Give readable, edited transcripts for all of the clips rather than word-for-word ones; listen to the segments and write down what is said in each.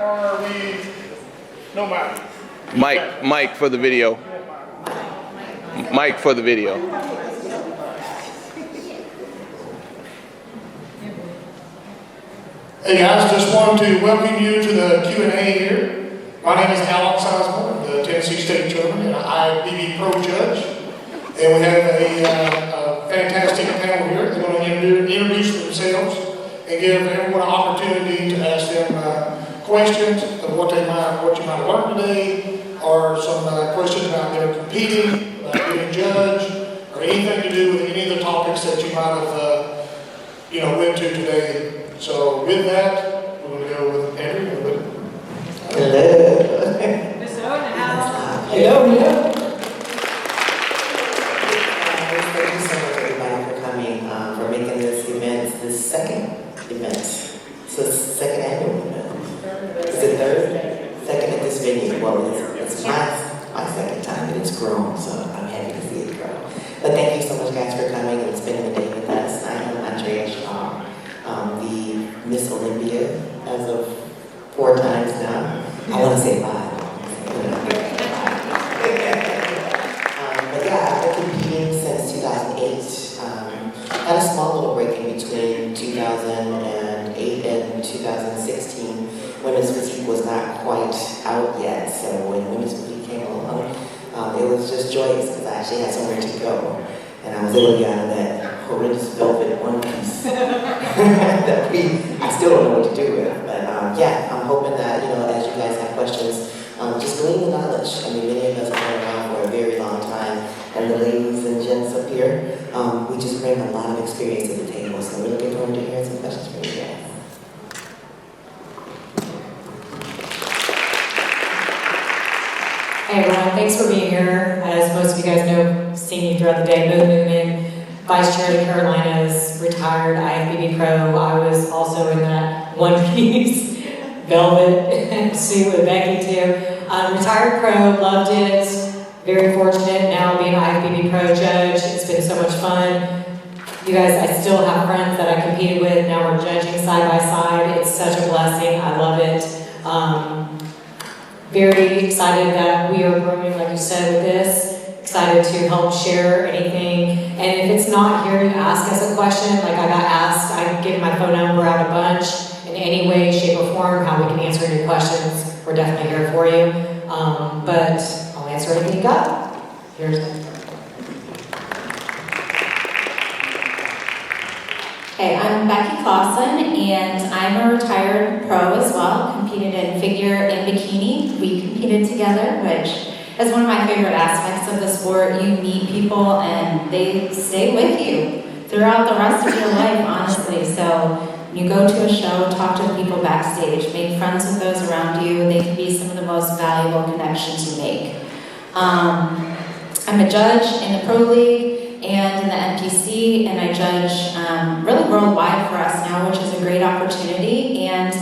or are we no mic? Mike for the video. Mike for the video. Hey guys, just wanted to welcome you to the Q&A here. My name is Alex Osborne, the Tennessee State Chairman and IFBB Pro Judge. And we have a fantastic panel here. They're going to introduce themselves and give everyone an opportunity to ask them questions of what you might have learned today, or some questions about their competing, about being a judge, or anything to do with any of the topics that you might have went to today. So with that, we're going to go with Andrew. Hello. Miss Owen, how? Hello. Thank you so much, everybody, for coming, for making this event the second event. So it's the second annual event. Is it third? Second at this venue. Well, it's my second time, and it's grown, so I'm happy to see it grow. But thank you so much, guys, for coming and spending the day with us. I am Andrea Shaw, the Miss Olympia as of 4 times now. I want to say 5. But yeah, I've been competing since 2008. Had a small little break in between 2008 and 2016. Women's physique was not quite out yet, so when women's physique came along, it was just joyous because I actually had somewhere to go. And I was able to get out of that horrendous velvet one piece that I still don't know what to do with. But yeah, I'm hoping that, as you guys have questions, just glean the knowledge. I mean, many of us have been around for a very long time, and the ladies and gents up here, we just bring a lot of experience to the table. So we're looking forward to hearing some questions from you guys. Hey everyone, thanks for being here. As most of you guys know, seen you throughout the day, Mo Newman, Vice Chair of the Carolinas, retired IFBB Pro. I was also in that one-piece velvet suit with Becky too. Retired pro, loved it. Very fortunate now being IFBB Pro Judge. It's been so much fun. You guys, I still have friends that I competed with. Now we're judging side by side. It's such a blessing. I love it. Very excited that we are growing, like you said, with this. Excited to help share anything. And if it's not here, you ask us a question. Like I got asked, I give my phone number out a bunch. In any way, shape, or form, how we can answer any questions. We're definitely here for you. But I'll answer anything you got. Here's Hey, I'm Becky Clausen, and I'm a retired pro as well. Competed in figure and bikini. We competed together, which is one of my favorite aspects of the sport. You meet people, and they stay with you throughout the rest of your life, honestly. So you go to a show, talk to the people backstage, make friends with those around you. They can be some of the most valuable connections you make. I'm a judge in the Pro League and in the NPC, and I judge really worldwide for us now, which is a great opportunity. And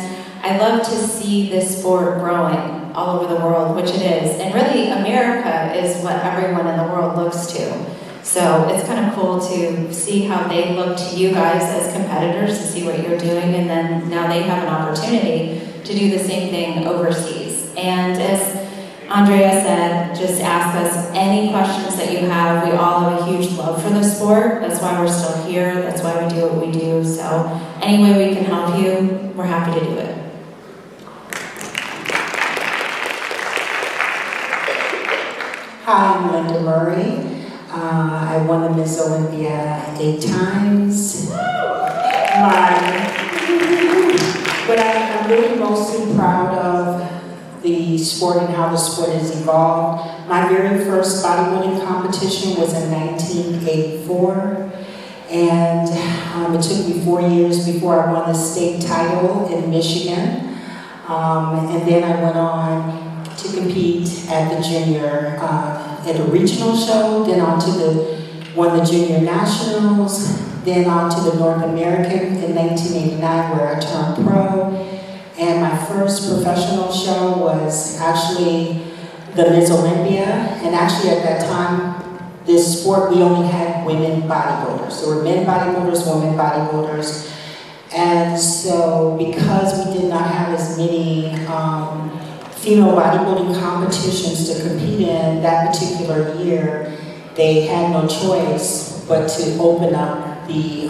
I love to see this sport growing all over the world, which it is. And really, America is what everyone in the world looks to. So it's kind of cool to see how they look to you guys as competitors to see what you're doing, and then now they have an opportunity to do the same thing overseas. And as Andrea said, just ask us any questions that you have. We all have a huge love for the sport. That's why we're still here. That's why we do what we do. So any way we can help you, we're happy to do it. Hi, I'm Linda Murray. I won the Miss Olympia 8 times. But I'm really mostly proud of the sport and how the sport has evolved. My very first bodybuilding competition was in 1984. And it took me 4 years before I won the state title in Michigan. And then I went on to compete at the junior, at a regional show, then won the junior nationals, then on to the North American in 1989 where I turned pro. And my first professional show was actually the Miss Olympia. And actually at that time, this sport, we only had women bodybuilders. There were men bodybuilders, women bodybuilders. And so because we did not have as many female bodybuilding competitions to compete in that particular year, they had no choice but to open up the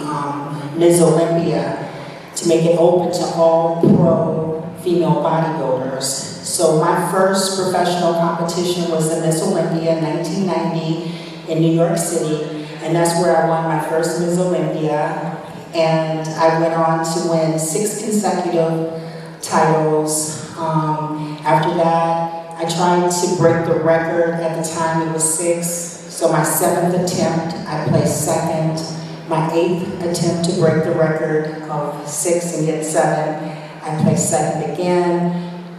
Ms. Olympia to make it open to all pro female bodybuilders. So my first professional competition was the Miss Olympia in 1990 in New York City, and that's where I won my first Miss Olympia. And I went on to win 6 consecutive titles. After that, I tried to break the record. At the time, it was 6. So my 7th attempt, I placed 2nd. My 8th attempt to break the record of 6 and get 7, I placed 2nd again.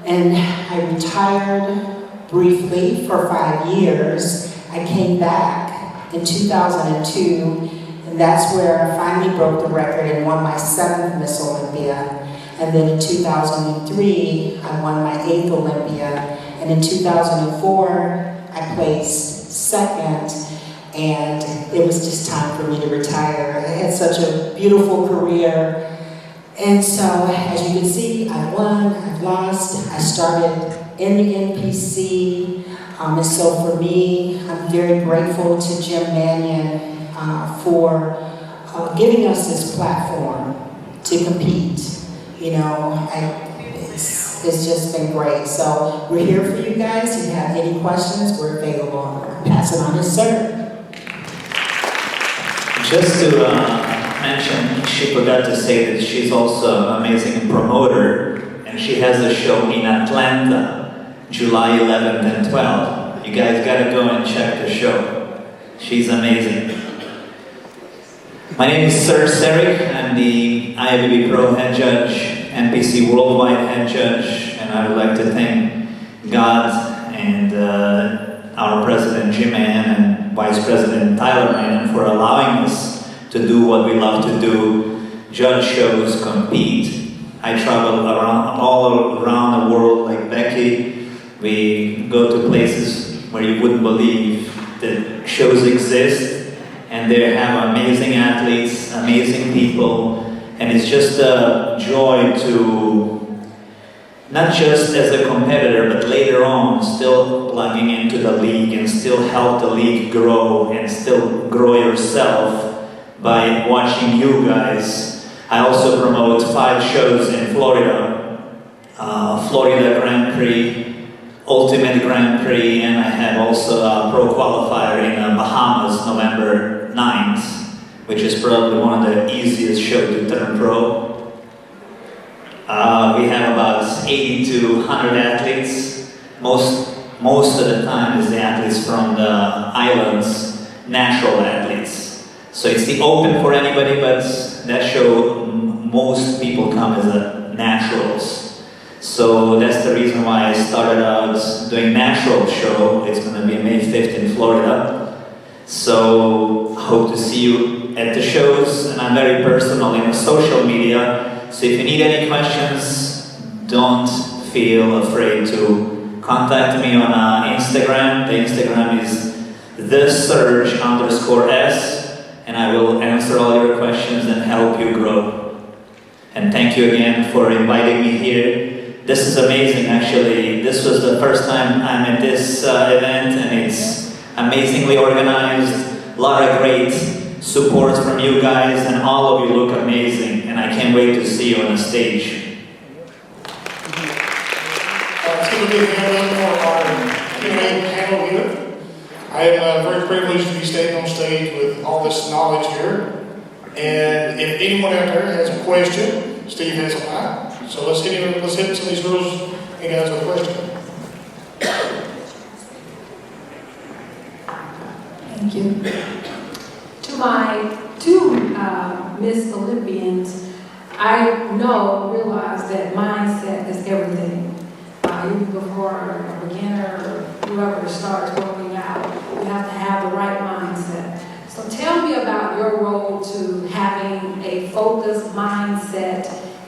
And I retired briefly for 5 years. I came back in 2002, and that's where I finally broke the record and won my 7th Miss Olympia. And then in 2003, I won my 8th Olympia. And in 2004, I placed 2nd. And it was just time for me to retire. I had such a beautiful career. And so, as you can see, I won, I've lost. I started in the NPC. And so for me, I'm very grateful to Jim Mannion for giving us this platform to compete. You know, it's just been great. So we're here for you guys. If you have any questions, we're available. I'll pass it on to Sir. Just to mention, she forgot to say that she's also an amazing promoter, and she has a show in Atlanta, July 11th and 12th. You guys gotta go and check the show. She's amazing. My name is Sir Serik. I'm the IFBB Pro head judge, NPC Worldwide head judge, and I would like to thank God and our President Jim Mann and Vice President Tyler Mann for allowing us to do what we love to do, judge shows, compete. I travel all around the world like Becky. We go to places where you wouldn't believe that shows exist, and they have amazing athletes, amazing people, and it's just a joy to, not just as a competitor, but later on, still plugging into the league and still help the league grow and still grow yourself by watching you guys. I also promote 5 shows in Florida. Florida Grand Prix, Ultimate Grand Prix, and I have also a pro qualifier in Bahamas, November 9th, which is probably one of the easiest shows to turn pro. We have about 80 to 100 athletes. Most of the time is the athletes from the islands, natural athletes. So it's the open for anybody, but that show, most people come as naturals. So that's the reason why I started out doing natural show. It's going to be May 5th in Florida. So I hope to see you at the shows, and I'm very personal in social media. So if you need any questions, don't feel afraid to contact me on Instagram. The Instagram is thesurge_s, and I will answer all your questions and help you grow. And thank you again for inviting me here. This is amazing, actually. This was the first time I'm at this event, and it's amazingly organized. A lot of great support from you guys, and all of you look amazing, and I can't wait to see you on the stage. Let's give a big hand up for our Q&A panel here. I am very privileged to be standing on stage with all this knowledge here. And if anyone out there has a question, Steve has a mic. So let's hit some of these girls and guys with a question. Thank you. To my 2 Miss Olympians, I realize that mindset is everything. Even before a beginner or whoever starts working out, you have to have the right mindset. So tell me about your role to having a focused mindset,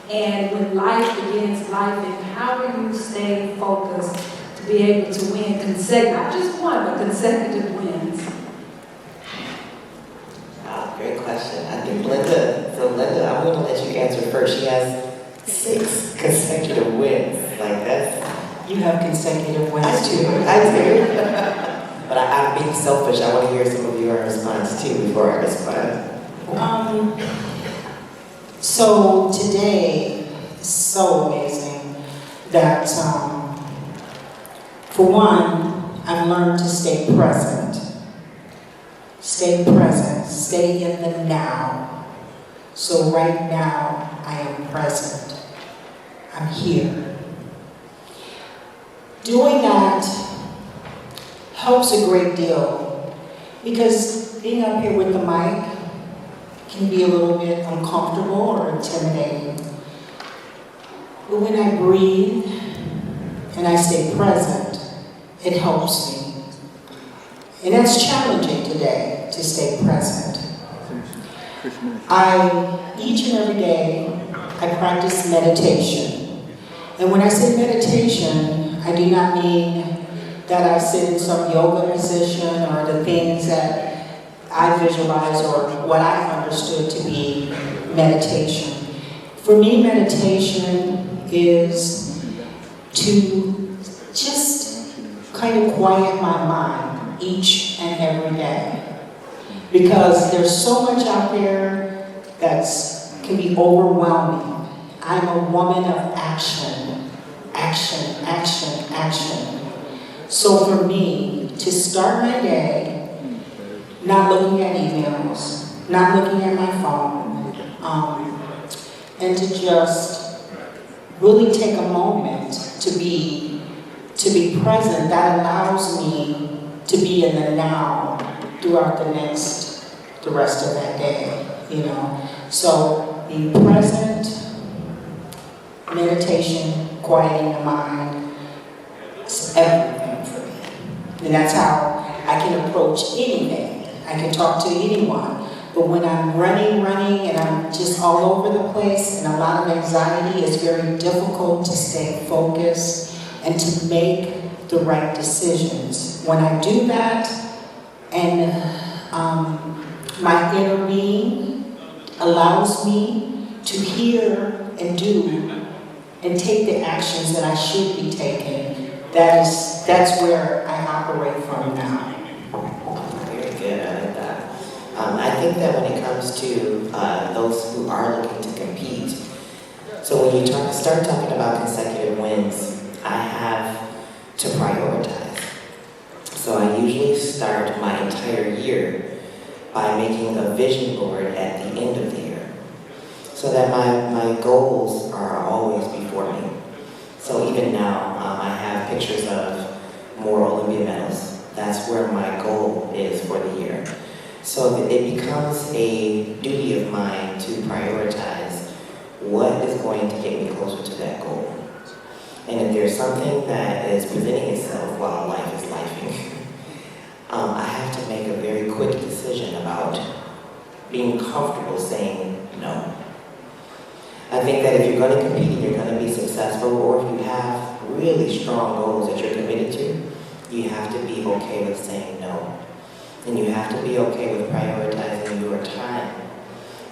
and when life begins life, and how do you stay focused to be able to win not just one, but consecutive wins? Great question. I think Linda, I I'm gonna let you answer first. She has 6 consecutive wins. Like that's. You have consecutive wins I do. too. But I'm being selfish. I want to hear some of your response too before I respond. So today is so amazing that, for one, I've learned to stay present. Stay present. Stay in the now. So right now, I am present. I'm here. Doing that helps a great deal because being up here with the mic can be a little bit uncomfortable or intimidating. But when I breathe and I stay present, it helps me. And that's challenging today, to stay present. Each and every day, I practice meditation. And when I say meditation, I do not mean that I sit in some yoga position or the things that I visualize or what I understood to be meditation. For me, meditation is to just kind of quiet my mind each and every day. Because there's so much out there that can be overwhelming. I'm a woman of action. Action, action, action. So for me, to start my day, not looking at emails, not looking at my phone, and to just really take a moment to be present, that allows me to be in the now throughout the rest of that day, you know. So being present, meditation, quieting the mind, it's everything for me. And that's how I can approach anything. I can talk to anyone. But when I'm running, and I'm just all over the place and a lot of anxiety, it's very difficult to stay focused and to make the right decisions. When I do that, and my inner being allows me to hear and do and take the actions that I should be taking, that's where I operate from now. Very good, I like that. I think that when it comes to those who are looking to compete, so when you start talking about consecutive wins, I have to prioritize. So I usually start my entire year by making a vision board at the end of the year, so that my goals are always before me. So even now, I have pictures of more Olympia medals. That's where my goal is for the year. So it becomes a duty of mine to prioritize what is going to get me closer to that goal. And if there's something that is presenting itself while life is lifing, I have to make a very quick decision about being comfortable saying no. I think that if you're going to compete and you're going to be successful, or if you have really strong goals that you're committed to, you have to be okay with saying no. And you have to be okay with prioritizing your time.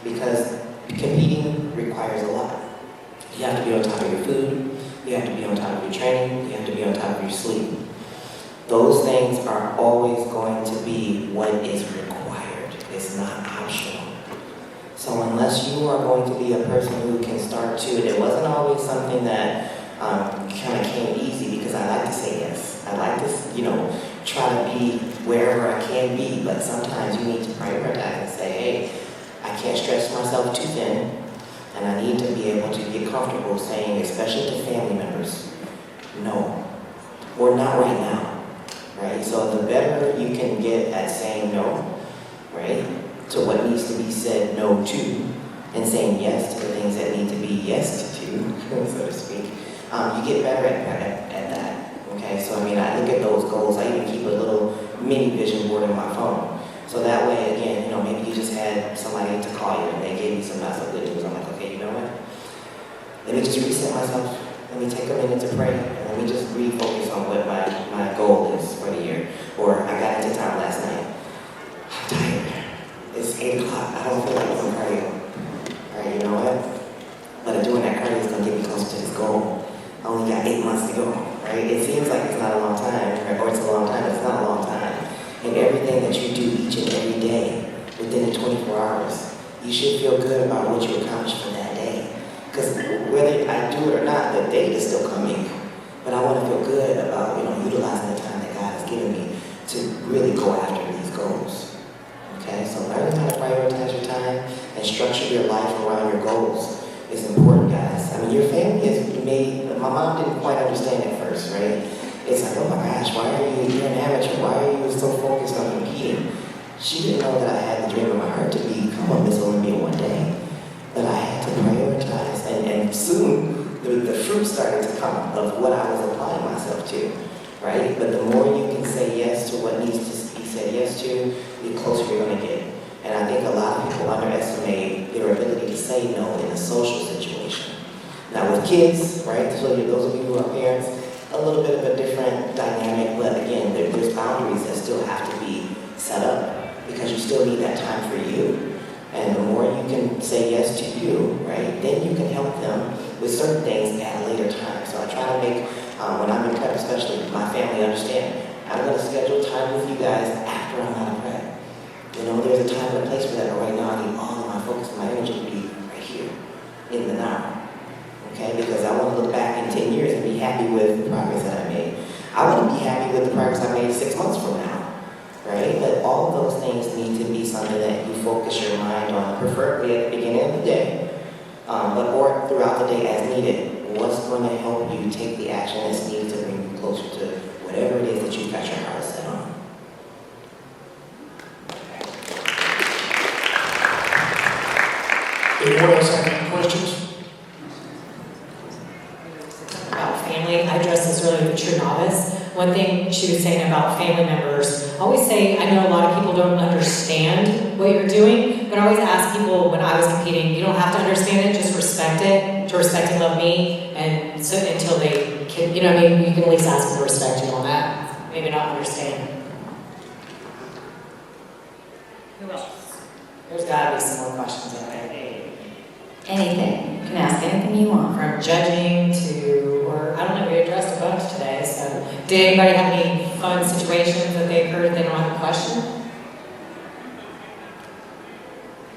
Because competing requires a lot. You have to be on top of your food, you have to be on top of your training, you have to be on top of your sleep. Those things are always going to be what is required. It's not optional. So unless you are going to be a person who can start to, and it wasn't always something that kind of came easy, because I like to say yes. I like to, try to be wherever I can be, but sometimes you need to prioritize and say, hey, I can't stretch myself too thin, and I need to be able to get comfortable saying, especially to family members, no, or not right now, right? So the better you can get at saying no, right, to what needs to be said no to, and saying yes to the things that need to be yes to, so to speak, you get better at that. Okay, so I look at those goals. I even keep a little mini vision board on my phone. So that way, again, maybe you just had somebody to call you and they gave you some good news. I'm like, okay, you know what? Let me just reset myself. Let me take a minute to pray. And let me just refocus on what my goal is for the year. Or I got into town last night. I'm tired. It's 8 o'clock. I don't feel like I'm cardio. All right, you know what? you should feel good about what you accomplished for that day. Because whether I do it or not, the date is still coming. But I want to feel good about, utilizing the time that God has given me to really go after these goals. Okay, so learning how to prioritize your time and structure your life around your goals is important, guys. I mean, your family has made, my mom didn't quite understand at first, right? It's like, oh my gosh, you're an amateur, why are you so focused on competing? She didn't know that I had the dream in my heart to become a Miss Olympia one day. But I had to prioritize, and soon the fruit started to come of what I was applying myself to, right? But the more you can say yes to what needs to be said yes to, the closer you're going to get. And I think a lot of people underestimate their ability to say no in a social situation. Now with kids, right, so those of you who are parents, a little bit of a different dynamic, but again, there's boundaries that still have to be set up because you still need that time for you. And the more you can say yes to you, right, then you can help them with certain things at a later time. So I try to make, when I'm in prep especially, my family understand, I'm going to schedule time with you guys after I'm out of prep. There's a time and a place for that, but right now I need all of my focus and my energy to be right here, in the now. Okay, because I want to look back in 10 years and be happy with the progress that I made. I want to be happy with the progress I made 6 months from now. Right? But all of those things need to be something that you focus your mind on, preferably at the beginning of the day, or throughout the day as needed. What's going to help you take the action that's needed to bring you closer to whatever it is that you've got your heart set on. Anyone else have any questions? About family, I addressed this earlier with True Novice. One thing she was saying about family members, I always say, I know a lot of people don't understand what you're doing, but I always ask people when I was competing, you don't have to understand it, just respect it, to respect and love me, and so until they can, you can at least ask them to respect you on that, maybe not understand. Who else? There's gotta be some more questions out there. Anything. You can ask anything you want. From judging to, or I don't know, we addressed a bunch today, so did anybody have any fun situations that they heard they don't have a question?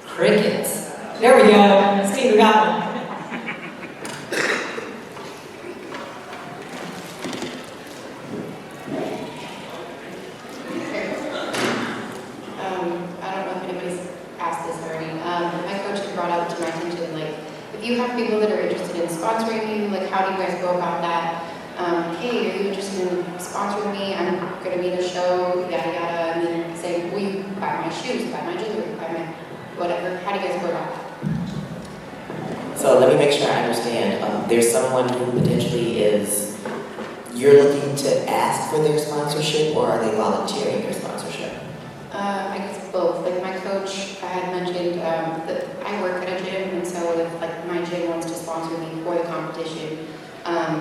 Crickets. There we go. Steve, we got one. I don't know if anybody's asked this already. My coach had brought up to my attention, if you have people that are interested in sponsoring you, how do you guys go about that? Hey, are you interested in sponsoring me? I'm going to be in a show, yada yada, and then say, will you buy my shoes, buy my jewelry, buy my whatever? How do you guys go about that? So let me make sure I understand. There's someone who potentially is, you're looking to ask for their sponsorship, or are they volunteering their sponsorship? I guess both. My coach, I had mentioned that I work at a gym, and so if my gym wants to sponsor me for the competition,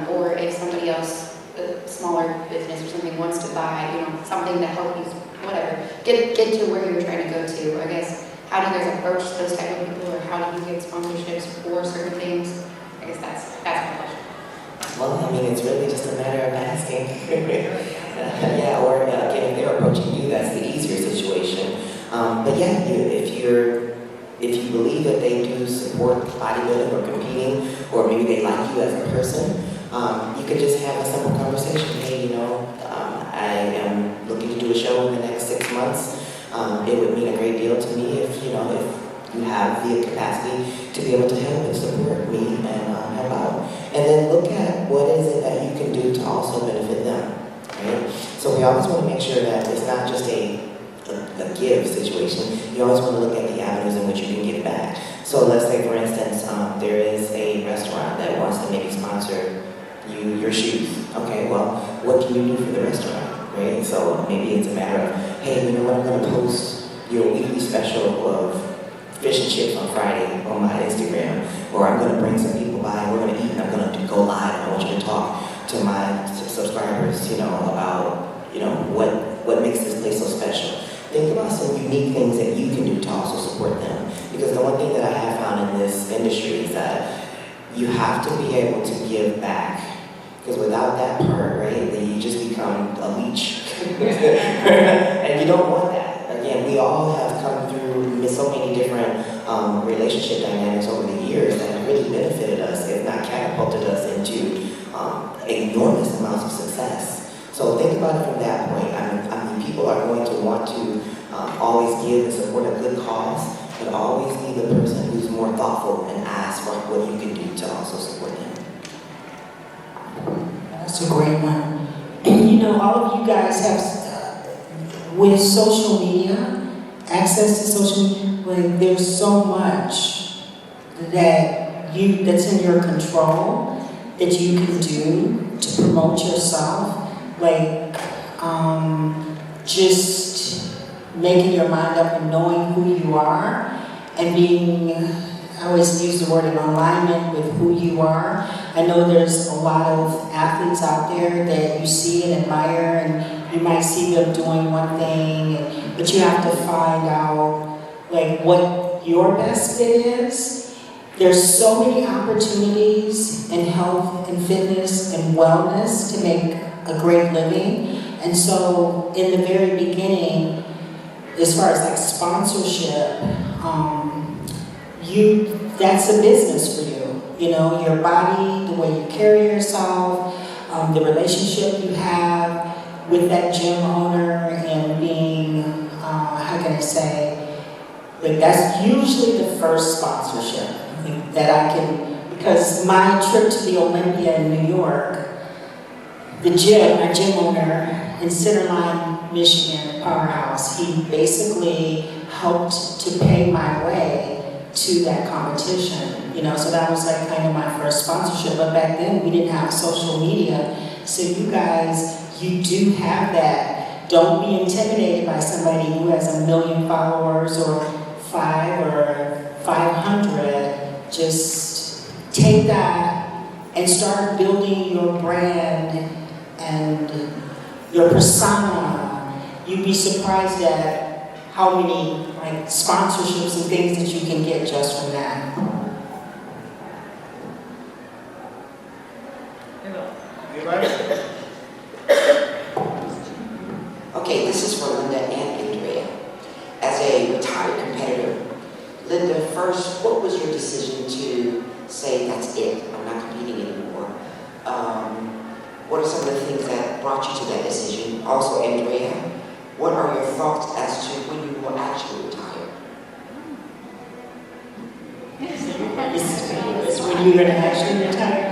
or if somebody else, a smaller business or something, wants to buy, something to help you, whatever, get to where you're trying to go to. I guess, how do you guys approach those type of people, or how do you get sponsorships for certain things? I guess that's my question. Well, it's really just a matter of asking. Yeah, or again, if they're approaching you, that's the easier situation. But yeah, if you believe that they do support bodybuilding or competing, or maybe they like you as a person, you could just have a simple conversation. Hey, I am looking to do a show in the next 6 months. It would mean a great deal to me if you have the capacity to be able to help and support me and help out. And then look at what is it that you can do to also benefit them. Right? So we always want to make sure that it's not just a give situation. You always want to look at the avenues in which you can give back. So let's say, for instance, there is a restaurant that wants to maybe sponsor your shoes. Okay, well, what can you do for the restaurant, right? So maybe it's a matter of, hey, you know what, I'm going to post your weekly special of fish and chips on Friday on my Instagram, or I'm going to bring some people by and we're going to eat and I'm going to go live and I want you to talk to my subscribers, about, what makes this place so special. Think about some unique things that you can do to also support them. Because the one thing that I have found in this industry is that you have to be able to give back. Because without that part, right, then you just become a leech. And you don't want that. Again, we all have come through so many different relationship dynamics over the years that have really benefited us, if not catapulted us into enormous amounts of success. So think about it from that point. I mean, people are going to want to always give and support a good cause, but always be the person who's more thoughtful and ask what you can do to also support them. That's a great one. And you know, all of you guys have, with social media, access to social media, like, there's so much that's in your control that you can do to promote yourself. Like, just making your mind up and knowing who you are and being, I always use the word in alignment with who you are. I know there's a lot of athletes out there that you see and admire, and you might see them doing one thing, but you have to find out like what your best fit is. There's so many opportunities in health and fitness and wellness to make a great living. And so in the very beginning, as far as like sponsorship, that's a business for you. You know, your body, the way you carry yourself, the relationship you have with that gym owner, and being, how can I say, like that's usually the first sponsorship that I can, because my trip to the Olympia in New York, our gym owner in Centerline, Michigan, Powerhouse, he basically helped to pay my way to that competition, you know, so that was like kind of my first sponsorship. But back then we didn't have social media, so you guys, you do have that. Don't be intimidated by somebody who has 1 million followers or 5 or 500. Just take that and start building your brand and your persona. You'd be surprised at how many like sponsorships and things that you can get just from that. Okay, this is for Linda and Andrea. As a retired competitor, Linda, first, what was your decision to say, that's it, I'm not competing anymore? What are some of the things that brought you to that decision? Also, Andrea, what are your thoughts as to when you will actually retire? It's when you're going to actually retire.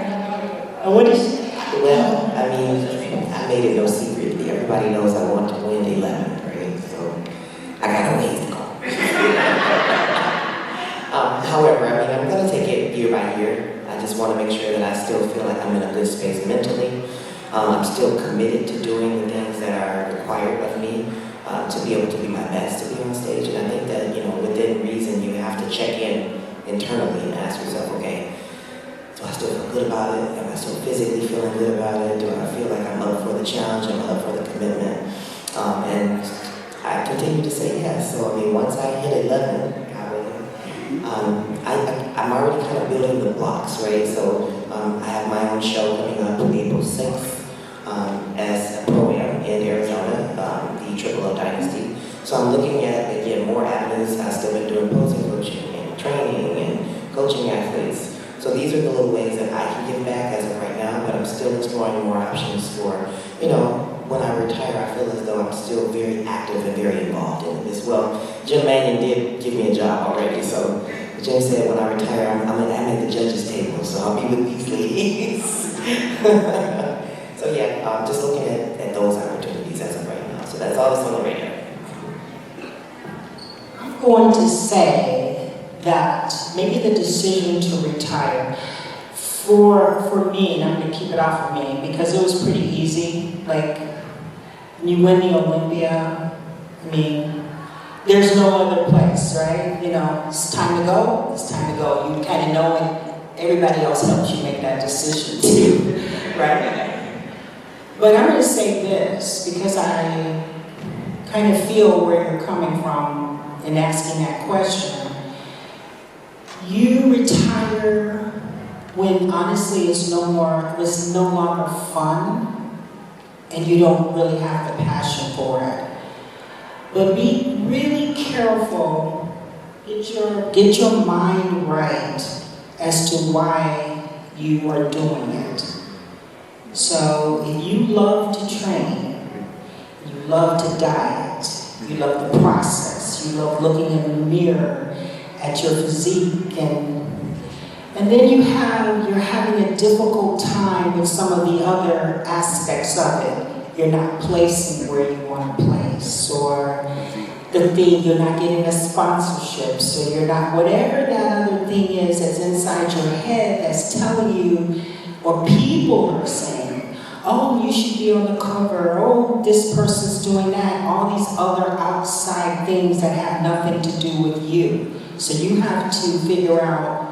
What is? Well, I mean, I made it no secret. Everybody knows I want to win 11, right? So I got a ways to go. However, I mean, I'm going to take it year by year. I just want to make sure that I still feel like I'm in a good space mentally. I'm still committed to doing the things that are required of me to be able to be my best to be on stage. And I think that, you know, within reason, you have to check in internally and ask yourself, okay, do I still feel good about it? Am I still physically feeling good about it? Do I feel like I'm up for the challenge? Am I up for the commitment? And I continue to say yes. So, I mean, once I hit 11, I'm already kind of building the blocks, right? So I have my own show coming up April 6th as a program in Arizona, the Triple O Dynasty. So I'm looking at, again, more avenues. I've still been doing posing coaching and training and coaching athletes. So these are the little ways that I can give back as of right now, but I'm still exploring more options for, you know, when I retire, I feel as though I'm still very active and very involved in this. Well, Jim Mannion did give me a job already, so Jim said when I retire, I'm at the judges' table, so I'll be with these ladies. So yeah, I'm just looking at those opportunities as of right now. So that's all that's on the radar. I'm going to say that maybe the decision to retire, for me, and I'm going to keep it off of me, because it was pretty easy. Like, when you win the Olympia, I mean, there's no other place, right? You know, it's time to go, it's time to go. You kind of know, and everybody else helps you make that decision too, right? But I'm going to say this, because I kind of feel where you're coming from in asking that question. You retire when honestly it's no longer fun, and you don't really have the passion for it. But be really careful get your mind right as to why you are doing it. So if you love to train, you love to diet, you love the process, you love looking in the mirror at your physique, and then you're having a difficult time with some of the other aspects of it. You're not placing where you want to place, or the thing, you're not getting a sponsorship, so you're not, whatever that other thing is that's inside your head that's telling you, or people are saying, oh, you should be on the cover, oh, this person's doing that, all these other outside things that have nothing to do with you. So you have to figure out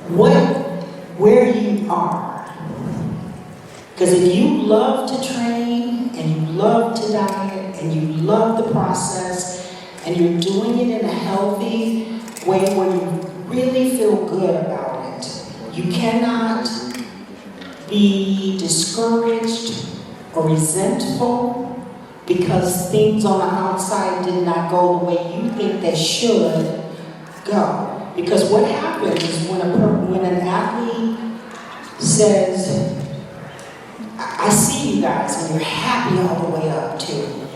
where you are. Because if you love to train, and you love to diet, and you love the process, and you're doing it in a healthy way where you really feel good about it, you cannot be discouraged or resentful because things on the outside did not go the way you think they should go. Because what happens is when an athlete says, I see you guys, and you're happy all the way up too.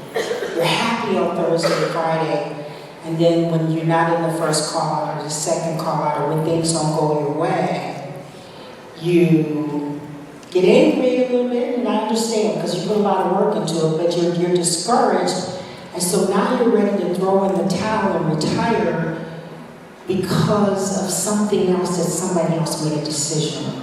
You're happy on Thursday and Friday, and then when you're not in the first call out or the second call out, or when things don't go your way, you get angry a little bit, and I understand because you put a lot of work into it, but you're discouraged, and so now you're ready to throw in the towel and retire because of something else that somebody else made a decision.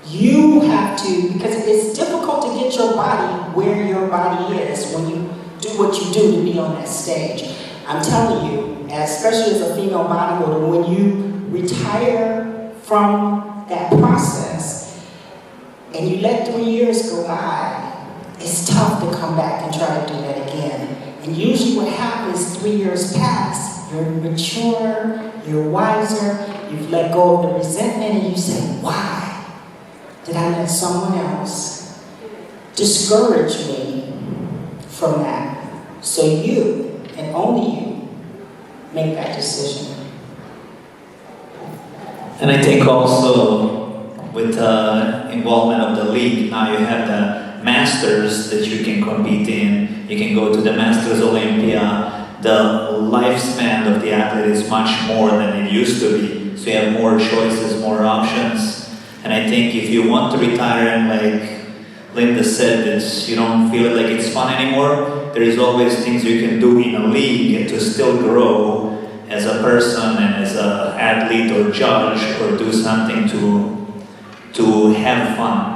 You have to, because it's difficult to get your body where your body is when you do what you do to be on that stage. I'm telling you, especially as a female bodybuilder, when you retire from that process and you let 3 years go by, it's tough to come back and try to do that again. And usually what happens, 3 years pass, you're mature, you're wiser, you've let go of the resentment, and you say, why did I let someone else discourage me from that? So you, and only you, make that decision. And I think also with the involvement of the league, now you have the masters that you can compete in. You can go to the Masters Olympia. The lifespan of the athlete is much more than it used to be. So you have more choices, more options. And I think if you want to retire and like Linda said, that you don't feel like it's fun anymore, there is always things you can do in a league and to still grow as a person and as an athlete or judge, or do something to have fun.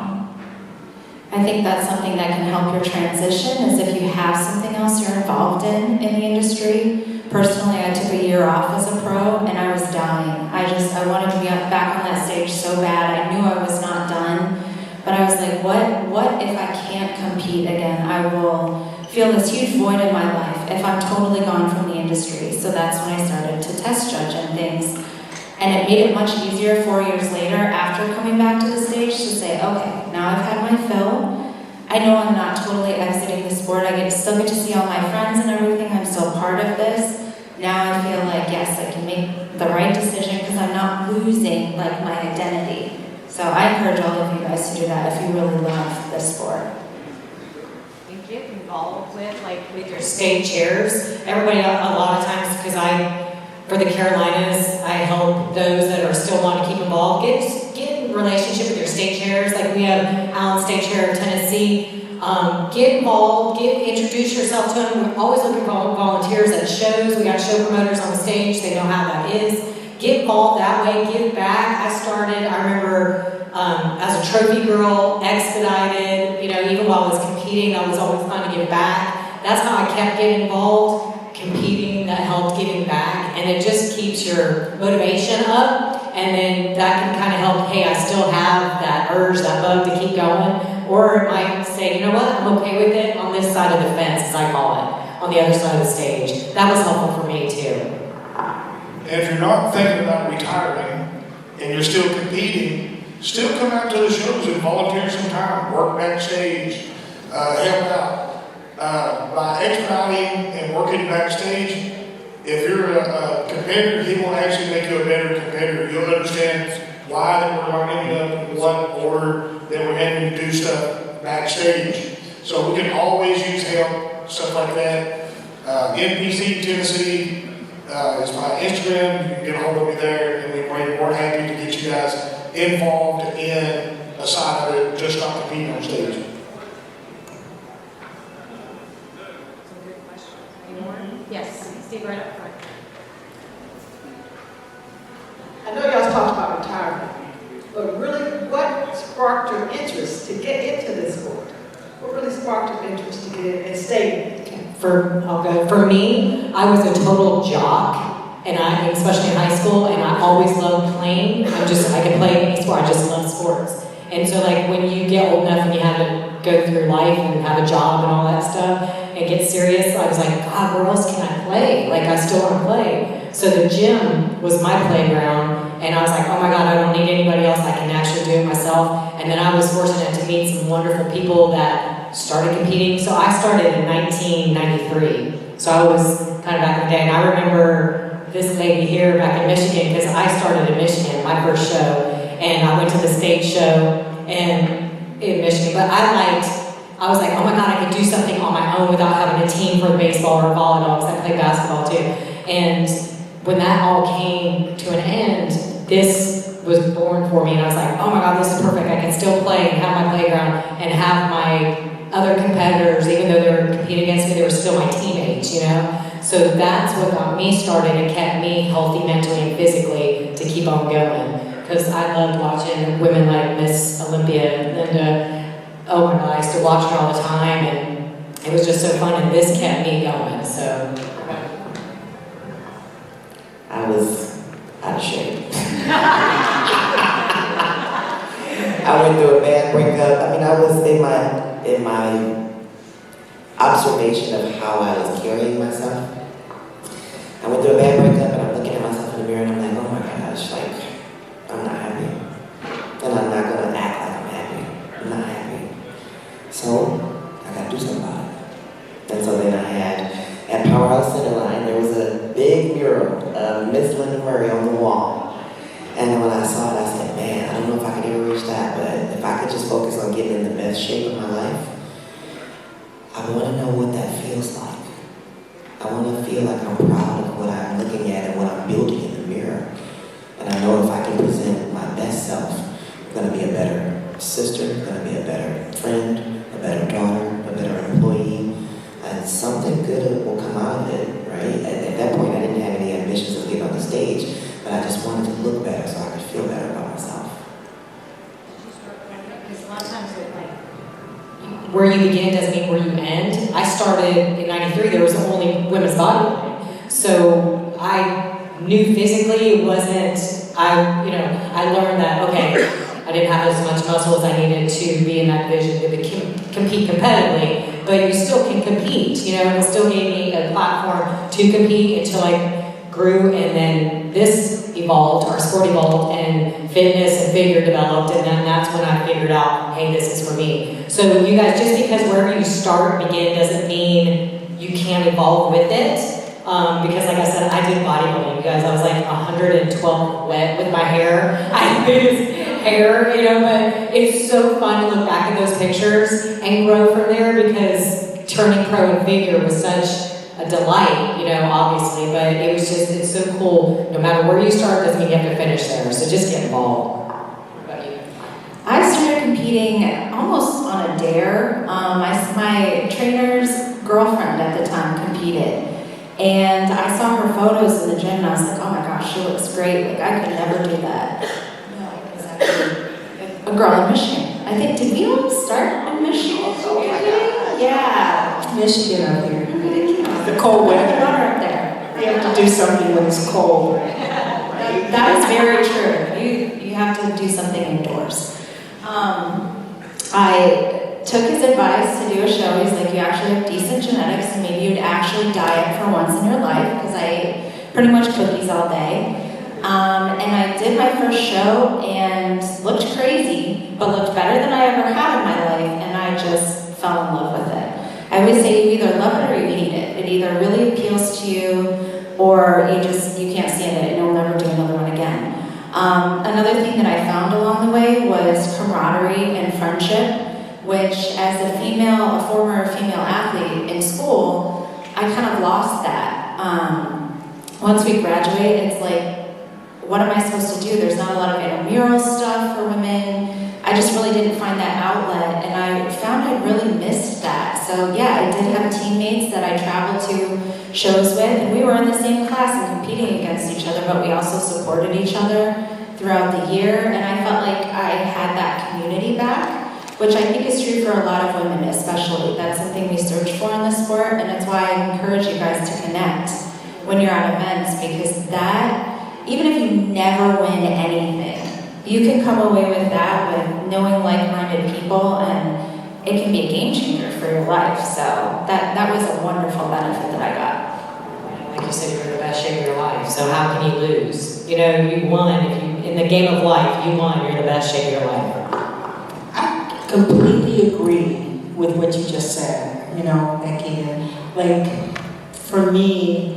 I think that's something that can help your transition, is if you have something else you're involved in the industry. Personally, I took a year off as a pro, and I was dying. I wanted to be back on that stage so bad. I knew I was not done, but I was like, what if I can't compete again? I will feel this huge void in my life if I'm totally gone from the industry. So that's when I started to test judge and things. And it made it much easier 4 years later, after coming back to the stage, to say, okay, now I've had my fill. I know I'm not totally exiting the sport. I still get to see all my friends and everything. I'm still part of this. Now I feel like, yes, I can make the right decision because I'm not losing like my identity. So I encourage all of you guys to do that if you really love this sport. And get involved with your state chairs. Everybody, a lot of times, because for the Carolinas, I help those that are still want to keep involved. Get in relationship with your state chairs. Like we have Alan, state chair of Tennessee. Get involved. Introduce yourself to them. We're always looking for volunteers at shows. We got show promoters on the stage. They know how that is. Get involved that way. Give back. I remember as a trophy girl, expedited. Even while I was competing, I was always fun to give back. That's how I kept getting involved. Competing, that helped giving back, and it just keeps your motivation up, and then that can kind of help, hey, I still have that urge, that bug to keep going, or it might say, you know what, I'm okay with it on this side of the fence, as I call it, on the other side of the stage. That was helpful for me too. And if you're not thinking about retiring, and you're still competing, still come out to the shows and volunteer some time, work backstage, help out. By expediting and working backstage, If you're a competitor, he will actually make you a better competitor. You'll understand why that we're lining up, in what order that we're having to do stuff backstage. So we can always use help, stuff like that. NPC Tennessee is my Instagram. You can get a hold of me there, and we're more happy to get you guys involved in a side of it, just not competing on stage. Yes, Steve, right up front. I know y'all talked about retirement, but really, what sparked your interest to get into this sport? What really sparked your interest to get in and stay in? For me, I was a total jock, and especially in high school, and I always loved playing. I could play any sport. I just love sports. And so, like, when you get old enough and you have to go through life and have a job and all that stuff and get serious, I was like, God, where else can I play? Like, I still want to play. So the gym was my playground, and I was like, oh my God, I don't need anybody else. I can actually do it myself. And then I was fortunate to meet some wonderful people that started competing. So I started in 1993. So I was kind of back in the day. And I remember this lady here back in Michigan, because I started in Michigan, my first show. And I went to the state show in Michigan. But I was like, oh my God, I could do something on my own without having a team for baseball or volleyball, because I play basketball too. And when that all came to an end, this was born for me. And I was like, oh my God, this is perfect. I can still play and have my playground and have my other competitors, even though they were competing against me, they were still my teammates, you know? So that's what got me started and kept me healthy mentally and physically to keep on going. Because I loved watching women like Miss Olympia, Linda. Oh my God, I used to watch her all the time, and it was just so fun, and this kept me going, so. I was out of shape. I went through a bad breakup. I mean, I was in my observation of how I was carrying myself. I went through a bad breakup, and I'm looking at myself in the mirror, and I'm like, oh my gosh, like, I'm not happy. And I'm not gonna act like I'm happy. I'm not happy. So, I gotta do something about it. And so then I had, at Powerhouse Centerline, there was a big mural of Miss Linda Murray on the wall. And when I saw it, I said, man, I don't know if I could ever reach that, but if I could just focus on getting in the best shape of my life, I wanna know what that feels like. I wanna feel like I'm proud of what I'm looking at and what I'm building in the mirror. And I know if I can present my best self, I'm gonna be a better sister, I'm gonna be a better friend, a better daughter, a better employee, and something good will come out of it, right? At that point, I didn't have any ambitions of getting on the stage, but I just wanted to look better so I could feel better about myself. Because a lot of times where you begin doesn't mean where you end. I started in 93, there was only women's bodybuilding. So I knew physically it wasn't, I learned that, okay, I didn't have as much muscle as I needed to be in that division to compete competitively, but you still can compete, it still gave me a platform to compete until I grew, and then this evolved, our sport evolved, and fitness and figure developed, and then that's when I figured out, hey, this is for me. So you guys, just because wherever you begin doesn't mean you can't evolve with it. Because like I said, I did bodybuilding, you guys. I was like 112 wet with my hair. I lose hair, but it's so fun to look back at those pictures and grow from there, because turning pro in figure was such a delight, obviously, but it's so cool. No matter where you start doesn't mean you have to finish there, so just get involved. What about you? I started competing almost on a dare. My trainer's girlfriend at the time competed. And I saw her photos in the gym, and I was like, oh my gosh, she looks great. Like, I could never do that. No, it was actually a girl in Michigan. I think, did we all start in Michigan? Oh my God. Yeah. Michigan up here. Mm-hmm. The cold weather. Water up there. We have to do something when it's cold. That is very true. You have to do something indoors. I took his advice to do a show. He's like, you actually have decent genetics, and maybe you'd actually diet for once in your life, because I ate pretty much cookies all day. And I did my first show and looked crazy, but looked better than I ever had in my life, and I just fell in love with it. I always say you either love it or you hate it. It either really appeals to you or you can't stand it and you'll never do another one again. Another thing that I found along the way was camaraderie and friendship, which as a former female athlete in school, I kind of lost that. Once we graduate, it's like, what am I supposed to do? There's not a lot of intramural stuff for women. I just really didn't find that outlet, and I found I really missed that. So yeah, I did have teammates that I traveled to shows with, and we were in the same class and competing against each other, but we also supported each other throughout the year, and I felt like I had that community back, which I think is true for a lot of women especially. That's something we search for in the sport, and that's why I encourage you guys to connect when you're at events, because that, even if you never win anything, you can come away with that, with knowing like-minded people, and it can be a game changer for your life. So that was a wonderful benefit that I got. Like you said, you're in the best shape of your life, so how can you lose? You know, you won. In the game of life, you won. You're in the best shape of your life. I completely agree with what you just said, you know, Becky. Like, for me,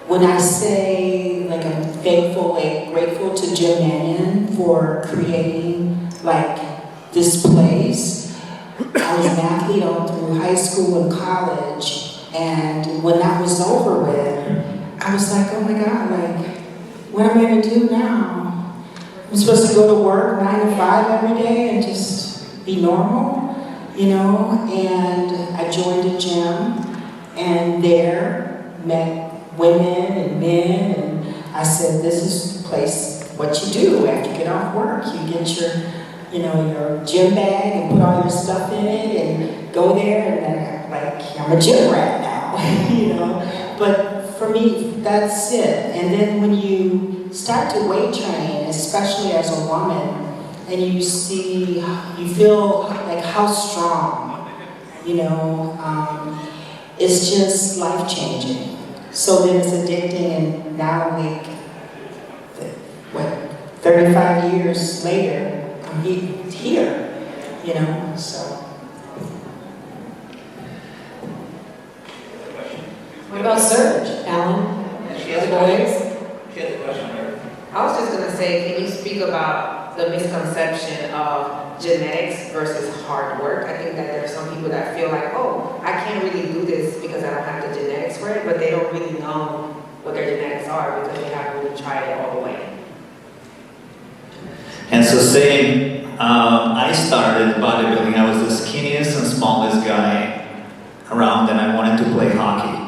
when I say, like, I'm thankful, like, grateful to Jim Mannion for creating, like, this place. I was an athlete all through high school and college, and when that was over with, I was like, oh my God, like, what am I gonna do now? I'm supposed to go to work 9 to 5 every day and just be normal, you know? And I joined a gym, and there met women and men, and I said, this is the place, what you do after you get off work. You get your, you know, your gym bag and put all your stuff in it and go there, and then like, I'm a gym rat now, you know? But for me, that's it. And then when you start to weight train, especially as a woman, and you see, you feel like how strong, you know, it's just life-changing. So then it's addicting, and now, like, 35 years later, I'm here, you know, so. What about Surge, Alan? She has a question. I was just going to say, can you speak about the misconception of genetics versus hard work? I think that there are some people that feel like, oh, I can't really do this because I don't have the genetics for it, but they don't really know what their genetics are because they haven't really tried it all the way. And so saying, I started bodybuilding, I was the skinniest and smallest guy around, and I wanted to play hockey.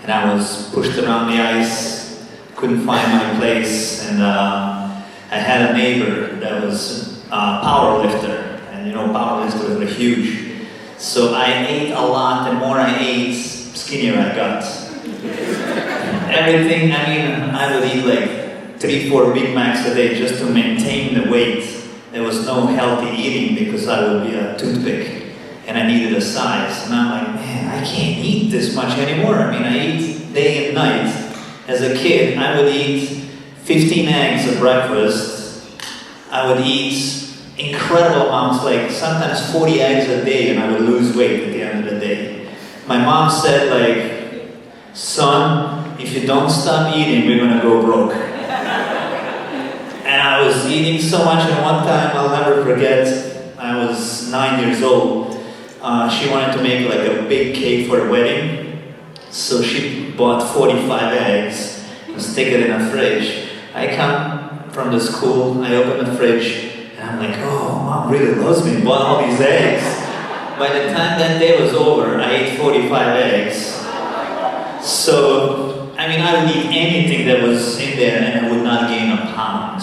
And I was pushed around the ice, couldn't find my place, and I had a neighbor that was a power lifter, and you know, power lifters are huge. So I ate a lot, and more I ate, skinnier I got. Everything, I mean, I would eat like 3-4 Big Macs a day just to maintain the weight. There was no healthy eating because I would be a toothpick. And I needed a size, and I'm like, man, I can't eat this much anymore. I mean, I eat day and night. As a kid, I would eat 15 eggs at breakfast. I would eat incredible amounts, like sometimes 40 eggs a day, and I would lose weight at the end of the day. My mom said, like, son, if you don't stop eating, we're gonna go broke. And I was eating so much, and one time, I'll never forget, I was 9 years old. She wanted to make like a big cake for a wedding, so she bought 45 eggs and stick it in a fridge. I come from the school, I open the fridge, and I'm like, oh, mom really loves me, bought all these eggs. By the time that day was over, I ate 45 eggs. So, I mean, I would eat anything that was in there and I would not gain a pound.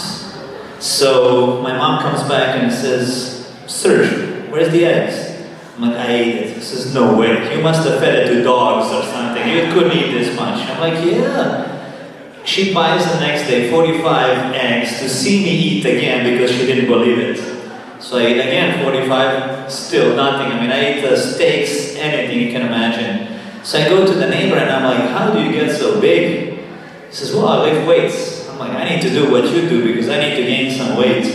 So, my mom comes back and says, Serge, where's the eggs? I'm like, I ate it. She says, no way. You must have fed it to dogs or something. You couldn't eat this much. I'm like, yeah. She buys the next day 45 eggs to see me eat again because she didn't believe it. So I ate again 45, still nothing. I mean, I ate the steaks, anything you can imagine. So I go to the neighbor and I'm like, how do you get so big? He says, well, I lift weights. I'm like, I need to do what you do because I need to gain some weight.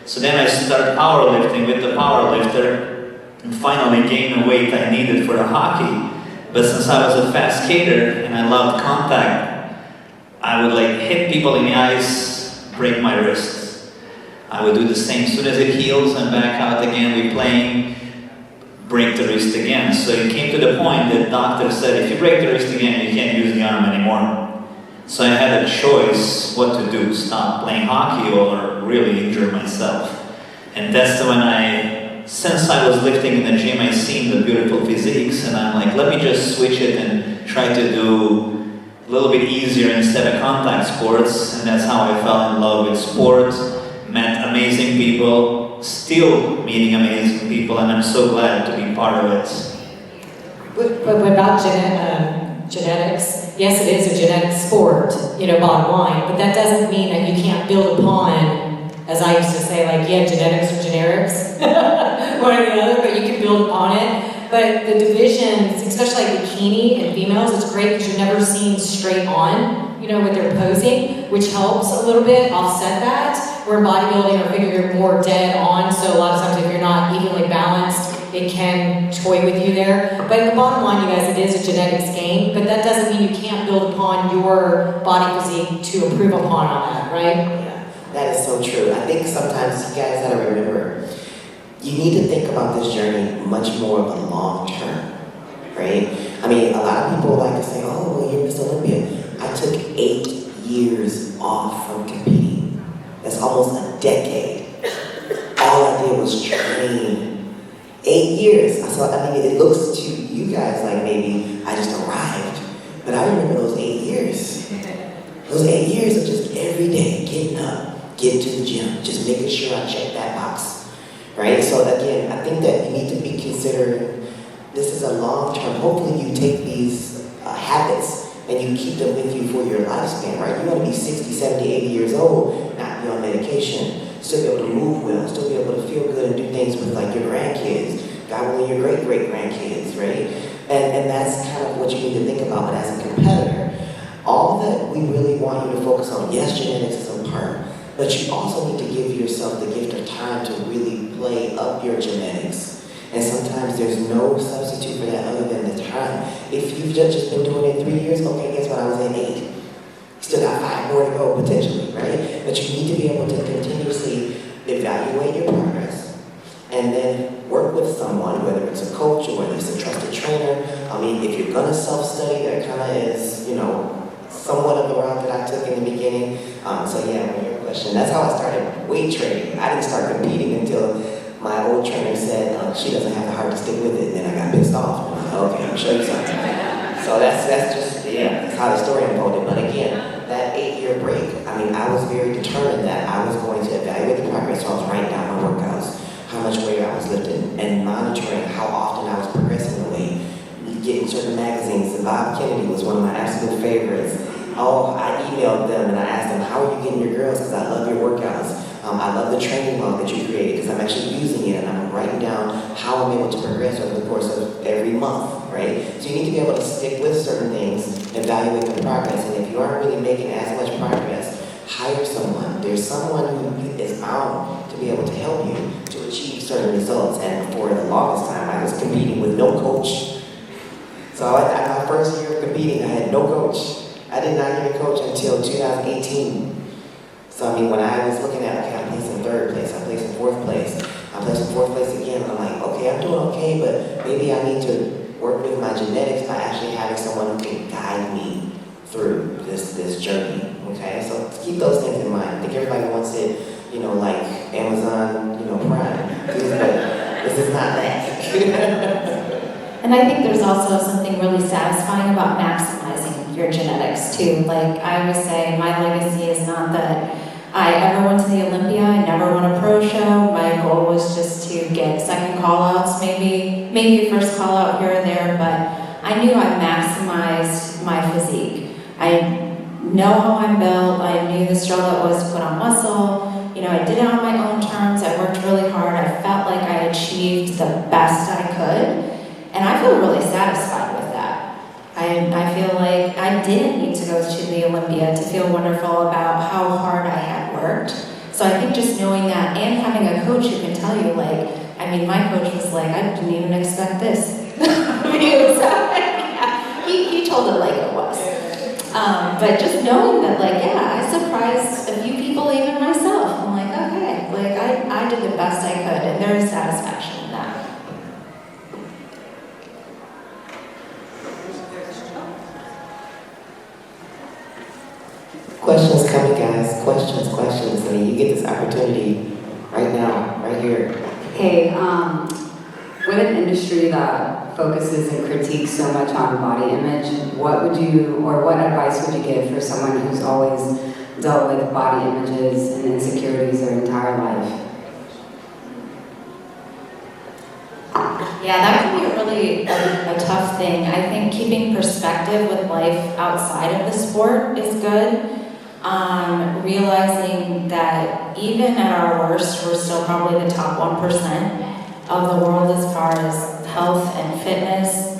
So then I start powerlifting with the power lifter. And finally gained the weight I needed for the hockey. But since I was a fast skater and I loved contact I would like hit people in the eyes, break my wrists. I would do the same. As soon as it heals, I'm back out again, we're playing, break the wrist again. So it came to the point that the doctor said, if you break the wrist again, you can't use the arm anymore. So I had a choice what to do, stop playing hockey or really injure myself. And that's when since I was lifting in the gym, I seen the beautiful physiques, and I'm like, let me just switch it and try to do a little bit easier instead of contact sports. And that's how I fell in love with sport, met amazing people, still meeting amazing people, and I'm so glad to be part of it. But about genetics, yes, it is a genetic sport, bottom line, but that doesn't mean that you can't build upon, as I used to say, like, yeah, genetics or generics, one or the other, but you can build upon it. But the divisions, especially like bikini and females, it's great because you're never seen straight on, with their posing, which helps a little bit offset that. Where in bodybuilding or figure you're more dead on, so a lot of times if you're not evenly balanced, it can toy with you there. But the bottom line, you guys, it is a genetics game, but that doesn't mean you can't build upon your body physique to improve upon all that, right? Yeah, that is so true. I think sometimes you guys gotta remember, you need to think about this journey much more of a long term, right? I mean, a lot of people like to say, oh, well, you're Miss Olympia. I took 8 years off from competing. That's almost a decade. All I did was train. 8 years. So, I mean, it looks to you guys like maybe I just arrived, but I remember those 8 years. Those 8 years of just every day getting up, getting to the gym, just making sure I check that box, right? So again, I think that you need to be considering this is a long term. Hopefully you take these habits and you keep them with you for your lifespan, right? You want to be 60, 70, 80 years old, not be on medication, still be able to move well, still be able to feel good and do things with like your grandkids, God willing your great-great-grandkids, right? And that's kind of what you need to think about. But as a competitor, all that we really want you to focus on, yes, genetics is a part, but you also need to give yourself the gift of time to really play up your genetics. And sometimes there's no substitute for that other than the time. If you've just been doing it 3 years, okay, guess what? I was at 8. You still got 5 more to go potentially, right? But you need to be able to continuously evaluate your progress and then work with someone, whether it's a coach or whether it's a trusted trainer. I mean, if you're gonna self-study, that kind of is, somewhat of the route that I took in the beginning. So yeah, on your question, that's how I started weight training. I didn't start competing until my old trainer said she doesn't have the heart to stick with it, and then I got pissed off. And I'm like, okay, I'll show you something. So that's just, that's how the story unfolded. But again, that 8-year break, I mean, I was very determined that I was going to evaluate the progress, so I was writing down my workouts, how much weight I was lifting, and monitoring how often I was progressing the weight, getting certain magazines. And Bob Kennedy was one of my absolute favorites. Oh, I emailed them and I asked them, how are you getting your girls? Because I love your workouts. I love the training log that you created because I'm actually using it and I'm writing down how I'm able to progress over the course of every month, right? So you need to be able to stick with certain things, evaluate the progress, and if you aren't really making as much progress, hire someone. There's someone who is bound to be able to help you to achieve certain results. And for the longest time, I was competing with no coach. So at my first year of competing, I had no coach. I did not get a coach until 2018. So I mean, when I was looking at, okay, I'm placing 3rd place, I'm placing 4th place, I'm placing 4th place again, and I'm like, okay, I'm doing okay, but maybe I need to work with my genetics by actually having someone who can guide me through this journey, okay? So keep those things in mind. I think everybody wants it, like Amazon, Prime, but this is not that. And I think there's also something really satisfying about maximizing your genetics too. Like I always say, my legacy is not that I ever went to the Olympia, I never won a pro show. My goal was just to get second call-outs, maybe a first call-out here or there, but I knew I maximized my physique. I know how I'm built, I knew the struggle it was to put on muscle. I did it on my own terms, I worked really hard, I felt like I achieved the best I could, and I feel really satisfied with that. I feel like I didn't need to go to the Olympia to feel wonderful about how hard I had worked. So I think just knowing that and having a coach who can tell you, my coach was like, I didn't even expect this. He told it like it was. But just knowing that, like, yeah, I surprised a few people, even myself. I'm like, okay, like I did the best I could, and there is satisfaction in that. Questions coming, guys. Questions. I mean, you get this opportunity right now, right here. Hey, with an industry that focuses and critiques so much on body image, what advice would you give for someone who's always dealt with body images and insecurities their entire life? Yeah, that can be really a tough thing. I think keeping perspective with life outside of the sport is good. Realizing that even at our worst, we're still probably the top 1% of the world as far as health and fitness.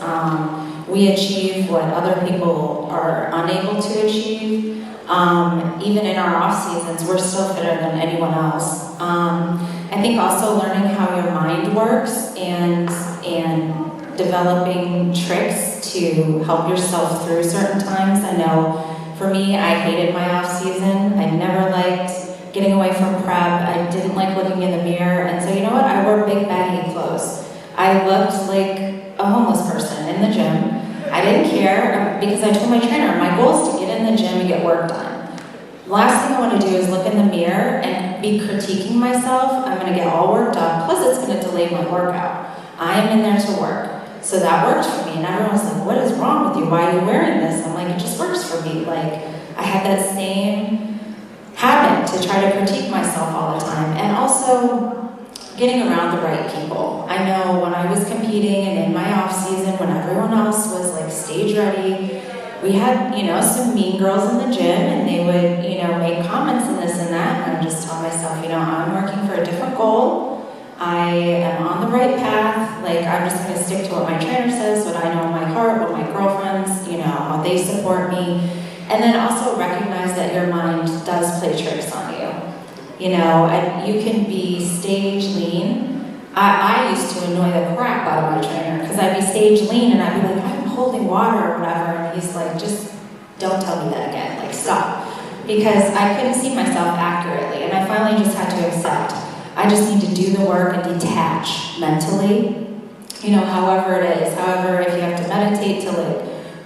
We achieve what other people are unable to achieve. Even in our off seasons, we're still fitter than anyone else. I think also learning how your mind works and developing tricks to help yourself through certain times. I know for me, I hated my off season. I never liked getting away from prep. I didn't like looking in the mirror. And so you know what? I wore big baggy clothes. I looked like a homeless person in the gym. I didn't care because I told my trainer, my goal is to get in the gym and get work done. The last thing I want to do is look in the mirror and be critiquing myself. I'm going to get all work done. Plus, it's going to delay my workout. I am in there to work. So that worked for me. And everyone was like, what is wrong with you? Why are you wearing this? I'm like, it just works for me. Like, I had that same habit to try to critique myself all the time. And also getting around the right people. I know when I was competing and in my off season, when everyone else was like stage ready, we had, some mean girls in the gym and they would, make comments and this and that. And I would just tell myself, I'm working for a different goal. I am on the right path. Like, I'm just going to stick to what my trainer says, what I know in my heart, what my girlfriends, how they support me. And then also recognize that your mind does play tricks on you. You can be stage lean. I used to annoy the crap out of my trainer because I'd be stage lean and I'd be like, I'm holding water or whatever. And he's like, just don't tell me that again. Like, stop. Because I couldn't see myself accurately. And I finally just had to accept. I just need to do the work and detach mentally. However it is. However, if you have to meditate to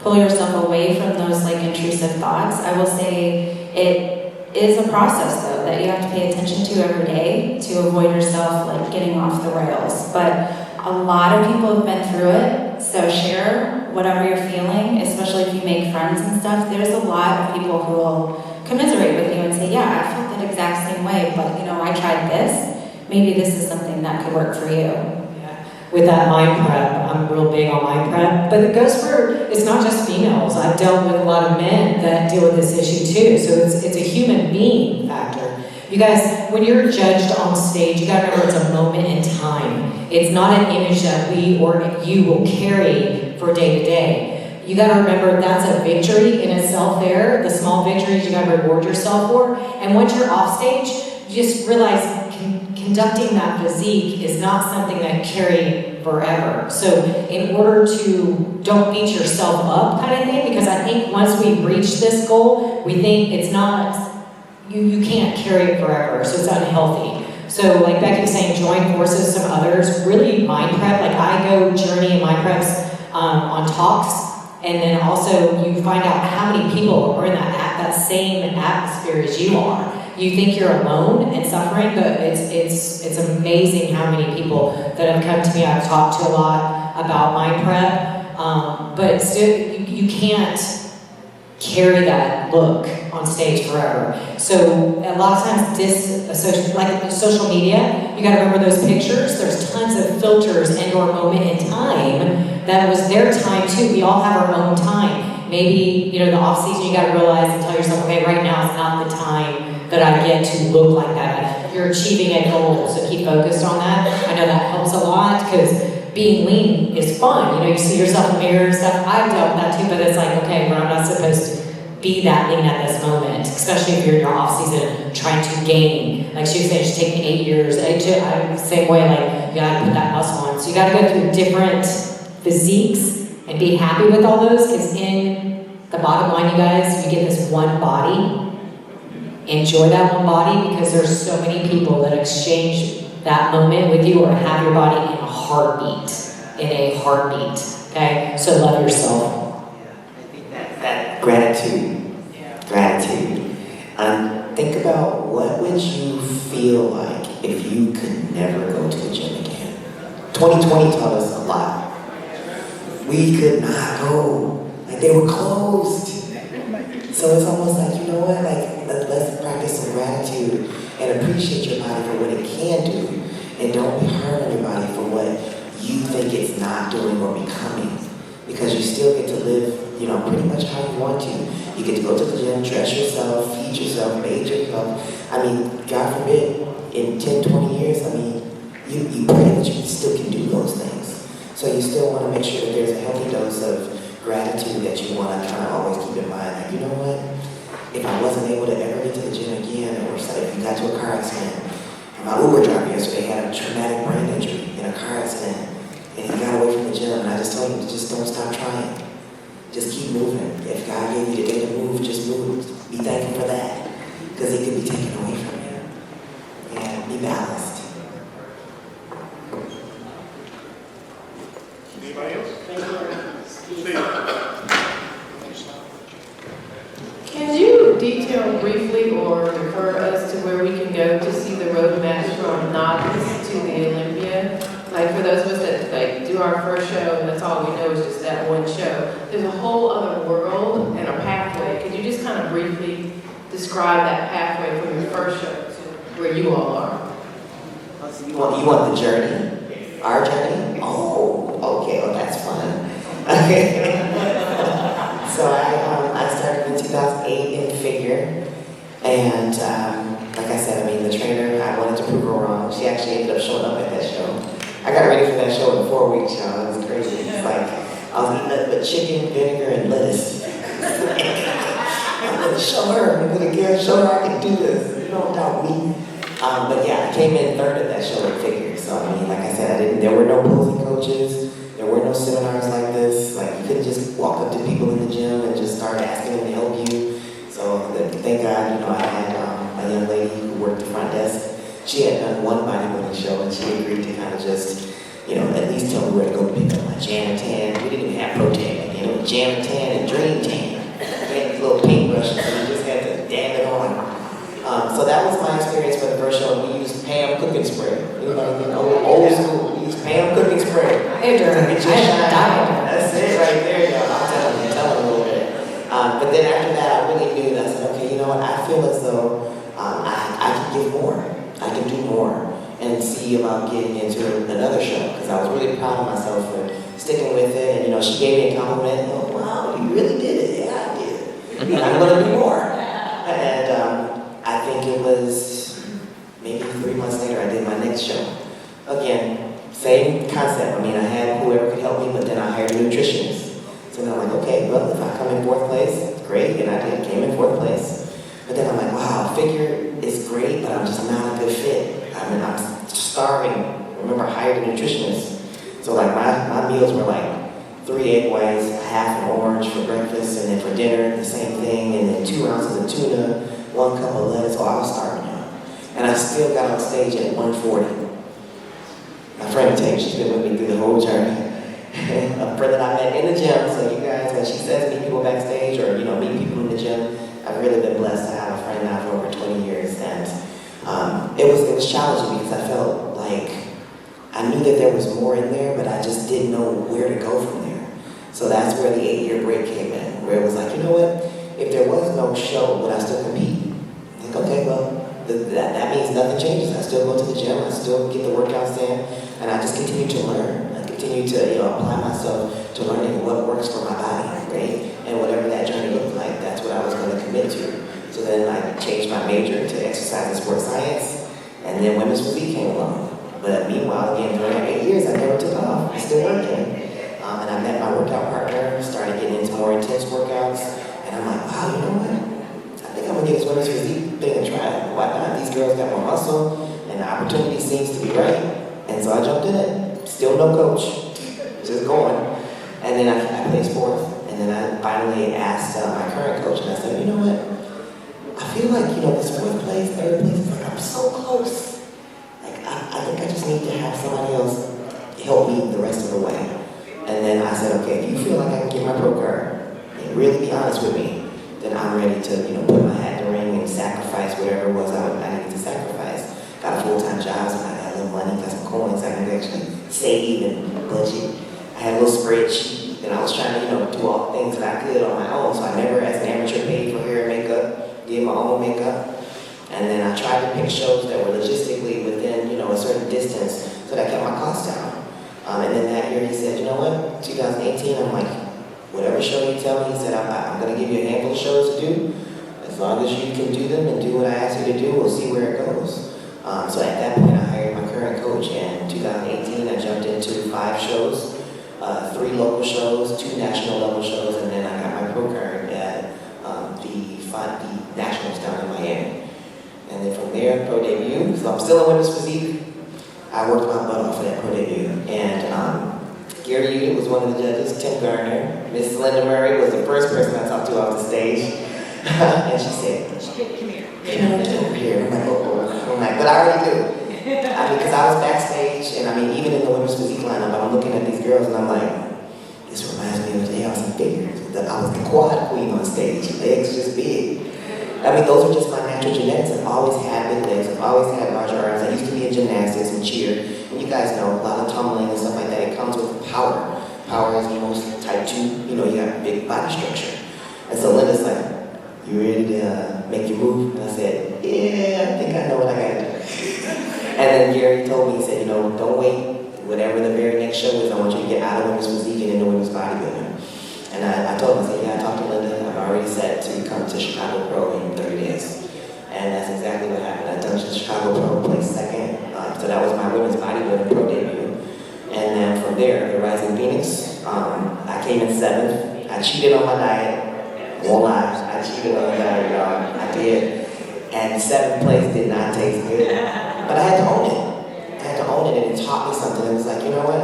pull yourself away from those intrusive thoughts, I will say it is a process though that you have to pay attention to every day to avoid yourself getting off the rails. But a lot of people have been through it, so share whatever you're feeling, especially if you make friends and stuff. There's a lot of people who will commiserate with you and say, yeah, I felt that exact same way, but I tried this. Maybe this is something that could work for you. With that mind prep, I'm real big on mind prep, but it goes for, it's not just females. I've dealt with a lot of men that deal with this issue too, so it's a human being factor. You guys, when you're judged on stage, you gotta remember it's a moment in time. It's not an image that we or you will carry for day to day. You gotta remember that's a victory in itself there, the small victories you gotta reward yourself for, and once you're off stage, you just realize conducting that physique is not something that carry forever. So in order to don't beat yourself up kind of thing, because I think once we reach this goal, we think it's not, you can't carry it forever, so it's unhealthy. So like Becky was saying, join forces with some others, really mind prep. Like I go journey in mind preps on talks, and then also you find out how many people are in that same atmosphere as you are. You think you're alone and suffering, but it's amazing how many people that have come to me. I've talked to a lot about mind prep, but still, you can't carry that look on stage forever. So a lot of times, like social media, you got to remember those pictures. There's tons of filters and/or moment in time that was their time too. We all have our own time. Maybe the off season, you got to realize and tell yourself, okay, right now is not the time that I get to look like that. You're achieving a goal, so keep focused on that. I know that helps a lot because being lean is fun. You see yourself in the mirror and stuff. I've dealt with that too, but it's like, okay, well, I'm not supposed to be that lean at this moment, especially if you're in your off season trying to gain. Like she was saying, it's taking 8 years. I'm the same way, you gotta put that muscle on. So you gotta go through different physiques and be happy with all those, because in the bottom line, you guys, you get this one body. Enjoy that one body, because there's so many people that exchange that moment with you or have your body in a heartbeat. Okay? So love yourself. That gratitude. Think about what would you feel like if you could never go to the gym again. 2020 taught us a lot. We could not go. Like, they were closed. So it's almost like, you know what, like, let's practice some gratitude and appreciate your body for what it can do, and don't be hard on your body for what you think it's not doing or becoming, because you still get to live, you know, pretty much how you want to. You get to go to the gym, dress yourself, feed yourself, bathe yourself. I mean, God forbid, in 10, 20 years, I mean, you pray that you still can do those things. So you still want to make sure that there's a healthy dose of gratitude that you want to kind of always keep in mind. Like, you know what? If I wasn't able to ever get to the gym again, or if you got to a car accident, my Uber driver yesterday had a traumatic brain injury in a car accident, and he got away from the gym, and I just told him, just don't stop trying. Just keep moving. If God gave you the day to move, just move. Be thankful for that, because it could be taken away from you. And be balanced. Anybody else? Can you detail briefly or refer us to where we can go to see the roadmap from novice to the Olympia? Like, for those of us that like do our first show and that's all we know is just that one show, there's a whole other world and a pathway. Could you just kind of briefly describe that pathway from your first show to where you all are? So you want the journey? Our journey? Oh, okay, well that's fun. So I started in 2008 in figure, and like I said, I mean, the trainer, I wanted to prove her wrong. She actually ended up showing up at that show. I got ready for that show in 4 weeks, y'all. It was crazy. It's like, I was eating nothing but chicken, vinegar, and lettuce. I'm gonna show her, show her I can do this. You don't doubt me. But yeah, I came in third at that show in figure. So I mean, like I said, there were no posing coaches. There were no seminars like this. Like, you couldn't just walk up to people in the gym and just start asking them to help you. So thank God, you know, I had a young lady who worked the front desk. She had done one bodybuilding show, and she agreed to kind of just, you know, at least tell me where to go pick up my Jam Tan. We didn't even have Pro Tan, you know, Jam Tan and Dream Tan. We had these little paintbrushes, so we just had to dab it on. So that was my experience for the first show. We used Pam cooking spray. Anybody know? Old school. We used Pam cooking spray. Hey, Jordan, That's it right there, y'all. I'm telling you a little bit. But then after that, I really knew that I said, okay, you know what? I feel as though I can give more. I can do more, and see about getting into another show, because I was really proud of myself for sticking with it. And you know, she gave me a compliment. Oh wow, you really did it. Yeah, I did. I'm gonna do more. And I think it was maybe 3 months later I did my next show. Again, same concept. I mean, I had whoever could help me, but then I hired a nutritionist. So then I'm like, okay, well, if I come in 4th place, great, and I came in 4th place. But then I'm like, wow, figure is great, but I'm just not a good fit. I mean, I'm starving. Remember, I hired a nutritionist. So like my meals were like 3 egg whites, half an orange for breakfast, and then for dinner, the same thing, and then 2 ounces of tuna, 1 cup of lettuce. Oh, I was starving now. And I still got on stage at 140. My friend Tate, she's been with me through the whole journey. A friend that I met in the gym, so you guys, when she says meet people backstage or, you know, meet people in the gym, I've really been blessed to have a friend now for over 20 years, and it was challenging because I felt like I knew that there was more in there, but I just didn't know where to go from there. So that's where the 8-year break came in, where it was like, you know what, if there was no show, would I still compete? Like, okay, well, that means nothing changes. I still go to the gym, I still get the workouts in, and I just continue to learn. I continue to, you know, apply myself to learning what works for my body, right? And whatever that journey looked like, that's what I was going to commit to. So then I changed my major to exercise and sports science, and then women's physique came along. But meanwhile, again, during 8 years, I never took off. I'm still working. And I met my workout partner, started getting into more intense workouts, and I'm like, wow, you know what? I think I'm going to get this women's physique thing and try it. Why not? These girls got more muscle, and the opportunity seems to be right. And so I jumped in it. Still no coach, just going. And then I placed 4th. And then I finally asked my current coach, and I said, you know what? I feel like, this fourth place, third place, it's like I'm so close. Like, I think I just need to have somebody else help me the rest of the way. And then I said, okay, if you feel like I can get my pro card and really be honest with me, then I'm ready to, put my hat in the ring and sacrifice whatever it was I needed to sacrifice. Got a full-time job, so I got a little money, got some coins, I could actually save and budget. I had a little spreadsheet, and I was trying to, do all the things that I could on my own, so I never, as an amateur, paid for hair and makeup, did my own makeup. And then I tried to pick shows that were logistically within, a certain distance, so that kept my costs down. And then that year he said, you know what, 2018, I'm like, whatever show you tell me, he said, I'm going to give you a handful of shows to do. As long as you can do them and do what I ask you to do, we'll see where it goes. So at that point, I hired my current coach, and in 2018, I jumped into 5 shows, 3 local shows, 2 national level shows, and then I got my pro card at the Nationals down in Miami. And then from there, pro debut. So I'm still in women's physique. I worked my butt off for that pro debut. And Gary Udit was one of the judges, Tim Garner. Miss Linda Murray was the first person I talked to off the stage. And she said, come here. Over here. I'm like, oh. I'm like, but I already do. Because I was backstage, and even in the women's physique lineup, I'm looking at these girls and I'm like, this reminds me of the day I was in figures. I was the quad queen on stage, legs just big. Those are just my natural genetics. I've always had big legs, I've always had martial arts. I used to be in gymnastics and cheer. And you guys know, a lot of tumbling and stuff like that, it comes with power. Power is the most type 2, you got big body structure. And so Linda's like, you ready to make your move? And I said, yeah, I think I know what I gotta do. And then Gary told me, he said, don't wait. Whatever the very next show is, I want you to get out of women's physique and into women's bodybuilding. And I told him, I said, yeah, I talked to Linda. I'm already set to come to Chicago Pro in 30 days. And that's exactly what happened. I done Chicago Pro, placed second. So that was my women's bodybuilding pro debut. And then from there, the Rising Phoenix, I came in 7th. I cheated on my diet. Won't lie, I cheated on the diet, y'all. I did. And 7th place did not taste good. But I had to own it. I had to own it, and it taught me something. It was like, you know what?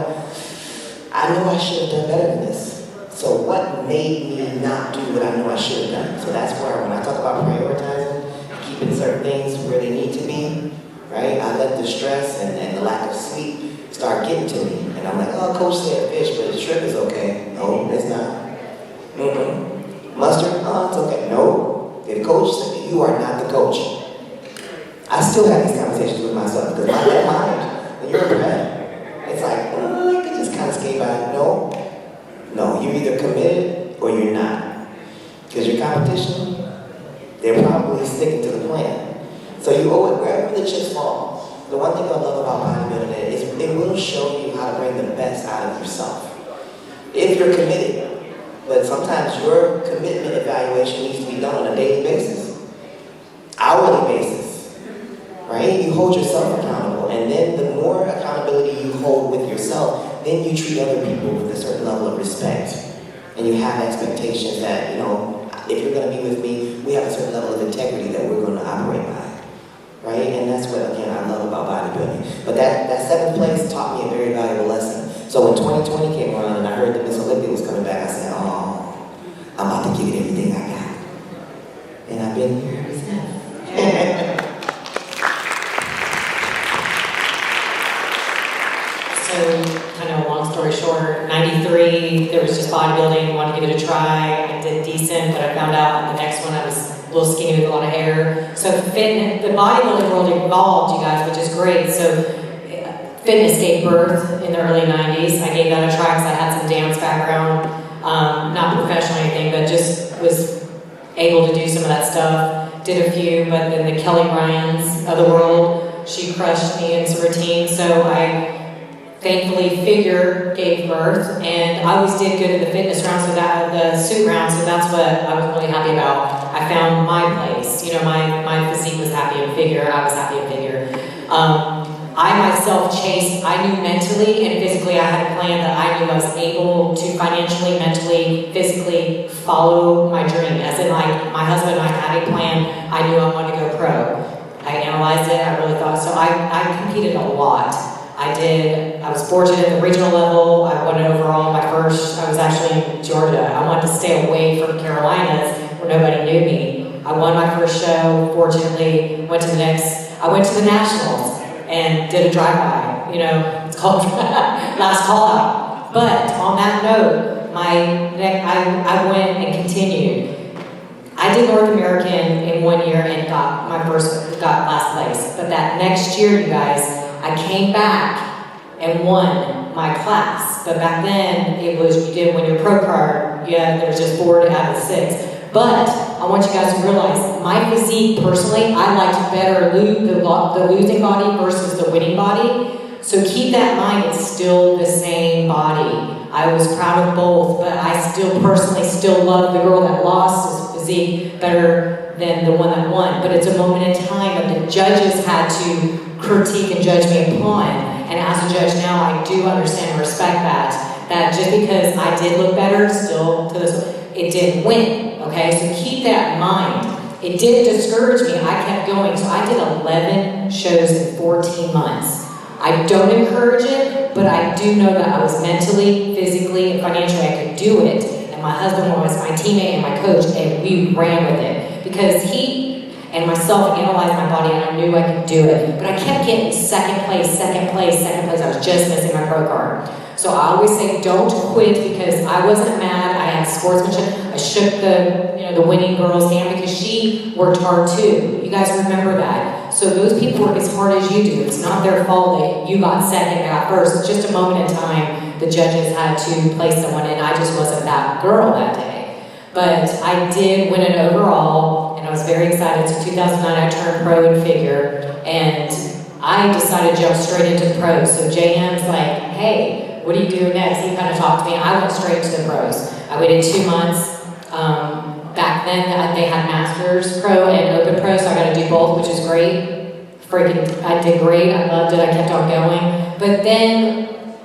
I know I should have done better than this. So what made me not do what I know I should have done? So that's where, when I talk about prioritizing, keeping certain things where they need to be, right? I let the stress and the lack of sleep start getting to me. And I'm like, oh, coach said fish, but the shrimp is okay. No, it's not. Mustard? Oh, it's okay. No. If coach said, you are not the coach. I still have these conversations with myself, because my mind, when you're a man, it's like, oh, I could just kind of skate by. No, you're either committed or you're not. Because your competition, they're probably sticking to the plan. So you owe it wherever the chips fall. The one thing I love about bodybuilding is it will show you how to bring the best out of yourself. If you're committed. But sometimes your commitment evaluation needs to be done on a daily basis, hourly basis, right? You hold yourself accountable, and then the more accountability you hold with yourself, then you treat other people with a certain level of respect. And you have expectations that, if you're going to be with me, we have a certain level of integrity that we're going to operate by, right? And that's what, again, I love about bodybuilding. But that 7th place taught me a very valuable lesson. So when 2020 came around and I heard that Miss Olympia was coming back, I said, oh, I'm about to give it everything I got. And I've been here ever since. So, kind of a long story short, 93, there was just bodybuilding, wanted to give it a try. I did decent, but I found out the next one I was a little skinny with a lot of hair. So fitness, the bodybuilding world evolved, you guys, which is great. So fitness gave birth in the early 90s. I gave that a try because I had some dance background, not professional or anything, but just was able to do some of that stuff. Did a few, but then the Kelly Ryans of the world, she crushed me in some routines. So I thankfully figure gave birth, and I always did good in the fitness round, so that the suit round, so that's what I was really happy about. I found my place. My physique was happy in figure, I was happy in figure. I myself chased, I knew mentally and physically I had a plan that I knew I was able to financially, mentally, physically follow my dream. As in, like, my husband and I had a plan, I knew I wanted to go pro. I analyzed it, I really thought, so I competed a lot. I was fortunate at the regional level. I won it overall. I was actually in Georgia. I wanted to stay away from Carolinas where nobody knew me. I won my first show, fortunately, I went to the Nationals and did a drive-by. It's called last call out. But on that note, I went and continued. I did North American in 1 year and got last place. But that next year, you guys, I came back and won my class. But back then, it was, you did win your pro card. There's just 4 out of 6. But I want you guys to realize, my physique, personally, I liked better the losing body versus the winning body. So keep that in mind, it's still the same body. I was proud of both, but I still personally love the girl that lost his physique better than the one that won. But it's a moment in time that the judges had to critique and judge me upon. And as a judge now, I do understand and respect that just because I did look better, still to this, it didn't win, okay? So keep that in mind. It didn't discourage me, I kept going. So I did 11 shows in 14 months. I don't encourage it, but I do know that I was mentally, physically, and financially, I could do it. And my husband was my teammate and my coach, and we ran with it. Because he and myself analyzed my body, and I knew I could do it. But I kept getting second place. I was just missing my pro card. So I always say, don't quit, because I wasn't mad. I had sportsmanship. I shook the winning girl's hand because she worked hard too. You guys remember that. So those people work as hard as you do. It's not their fault that you got second and got first. It's just a moment in time the judges had to place someone in. I just wasn't that girl that day. But I did win an overall, and I was very excited. So 2009, I turned pro in figure, and I decided to jump straight into the pros. So JM's like, hey, what are you doing next? He kind of talked to me. I went straight to the pros. I waited 2 months. Back then, they had Masters Pro and Open Pro, so I got to do both, which is great. I did great. I loved it. I kept on going. But then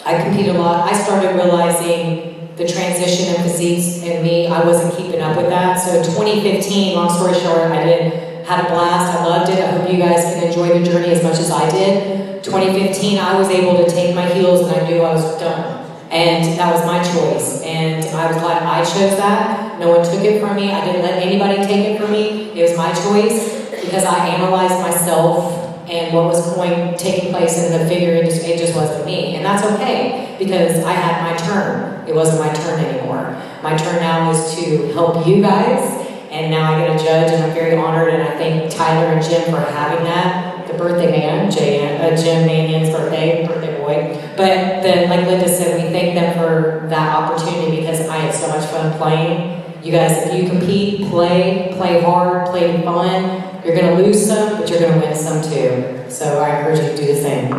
I competed a lot. I started realizing the transition in physiques in me. I wasn't keeping up with that. So 2015, long story short, had a blast. I loved it. I hope you guys can enjoy the journey as much as I did. 2015, I was able to take my heels, and I knew I was done. And that was my choice. And I was glad I chose that. No one took it from me. I didn't let anybody take it from me. It was my choice because I analyzed myself and what was taking place in the figure industry. It just wasn't me. And that's okay, because I had my turn. It wasn't my turn anymore. My turn now is to help you guys, and now I get a judge, and I'm very honored, and I thank Tyler and Jim for having that. The birthday man, Jim Mannion's birthday boy. But then, like Linda said, we thank them for that opportunity, because I had so much fun playing. You guys, if you compete, play hard, play fun. You're going to lose some, but you're going to win some too. So I encourage you to do the same.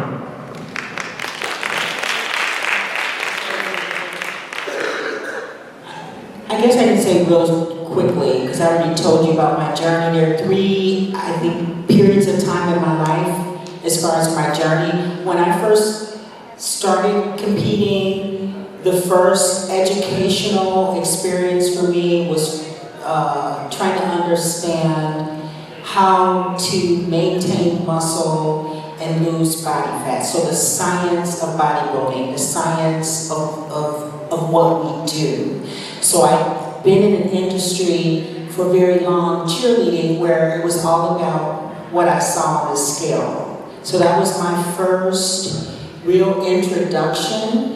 I guess I can say real quickly, because I already told you about my journey. There are 3, I think, periods of time in my life as far as my journey. When I first started competing, the first educational experience for me was trying to understand how to maintain muscle and lose body fat. So the science of bodybuilding, the science of what we do. So I've been in an industry for very long, cheerleading, where it was all about what I saw on the scale. So that was my first real introduction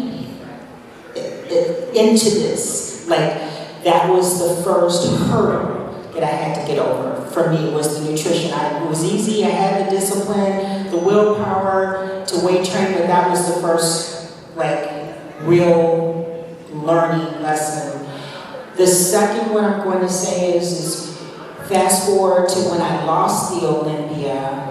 into this. Like, that was the first hurdle that I had to get over. For me, was the nutrition. It was easy. I had the discipline, the willpower to weight train, but that was the first, real learning lesson. The second one I'm going to say is fast forward to when I lost the Olympia,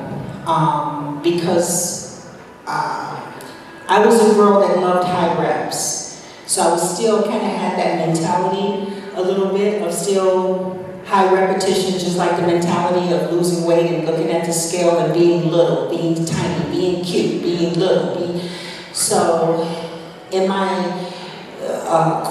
because I was a girl that loved high reps. So I was still kind of had that mentality a little bit of still high repetition, just like the mentality of losing weight and looking at the scale and being little, being tiny, being cute, being little. So in my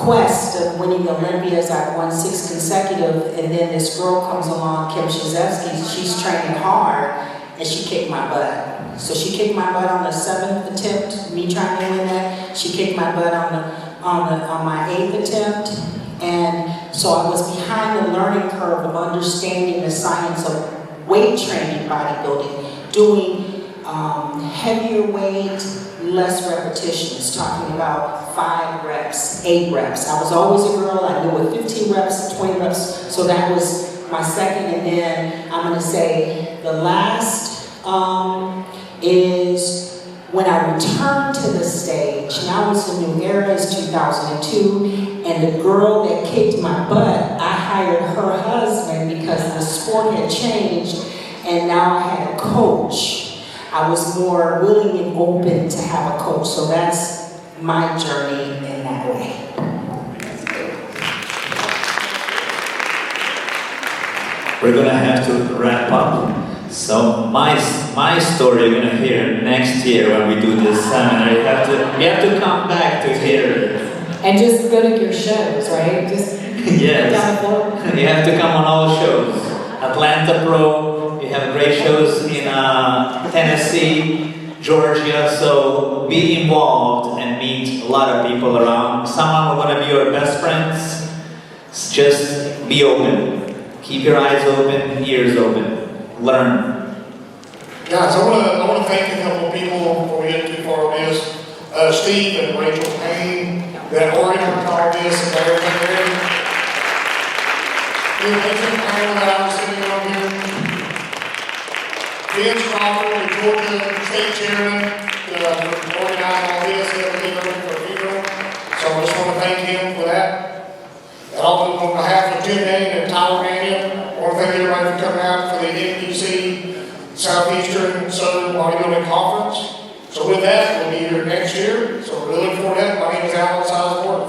quest of winning the Olympias, I've won 6 consecutive, and then this girl comes along, Kim Shizevsky, she's training hard, and she kicked my butt. So she kicked my butt on the 7th attempt, me trying to win that. She kicked my butt on my 8th attempt. And so I was behind the learning curve of understanding the science of weight training bodybuilding, doing heavier weight, less repetitions, talking about 5 reps, 8 reps. I was always a girl, I knew with 15 reps, 20 reps, so that was my second. And then I'm gonna say the last is when I returned to the stage. Now it's a new era, it's 2002, and the girl that kicked my butt, I hired her husband because the sport had changed, and now I had a coach. I was more willing and open to have a coach, so that's my journey in that way. We're gonna have to wrap up. So my story you're gonna hear next year when we do this seminar. You have to come back to hear it. And just go to your shows, right? Just yes. down the floor. You have to come on all shows. Atlanta Pro, you have great shows in Tennessee, Georgia, so be involved and meet a lot of people around. Someone who's gonna be your best friends. Just be open. Keep your eyes open, ears open. Learn. Guys, I want to thank a couple of people before we get too far on this. Steve and Rachel Payne that organized all this and everything there. The amazing panel that I was sitting on here. Vince Crawford, the Georgia State Chairman, for organizing all this and everything for funeral. So I just want to thank him for that. And also on behalf of Jim Dane and Tyler Mannion, I want to thank everybody for coming out for the NPC Southeastern Southern Bodybuilding Conference. So with that, we'll be here next year. So we're really looking forward to that. My name is Alan Sizemore.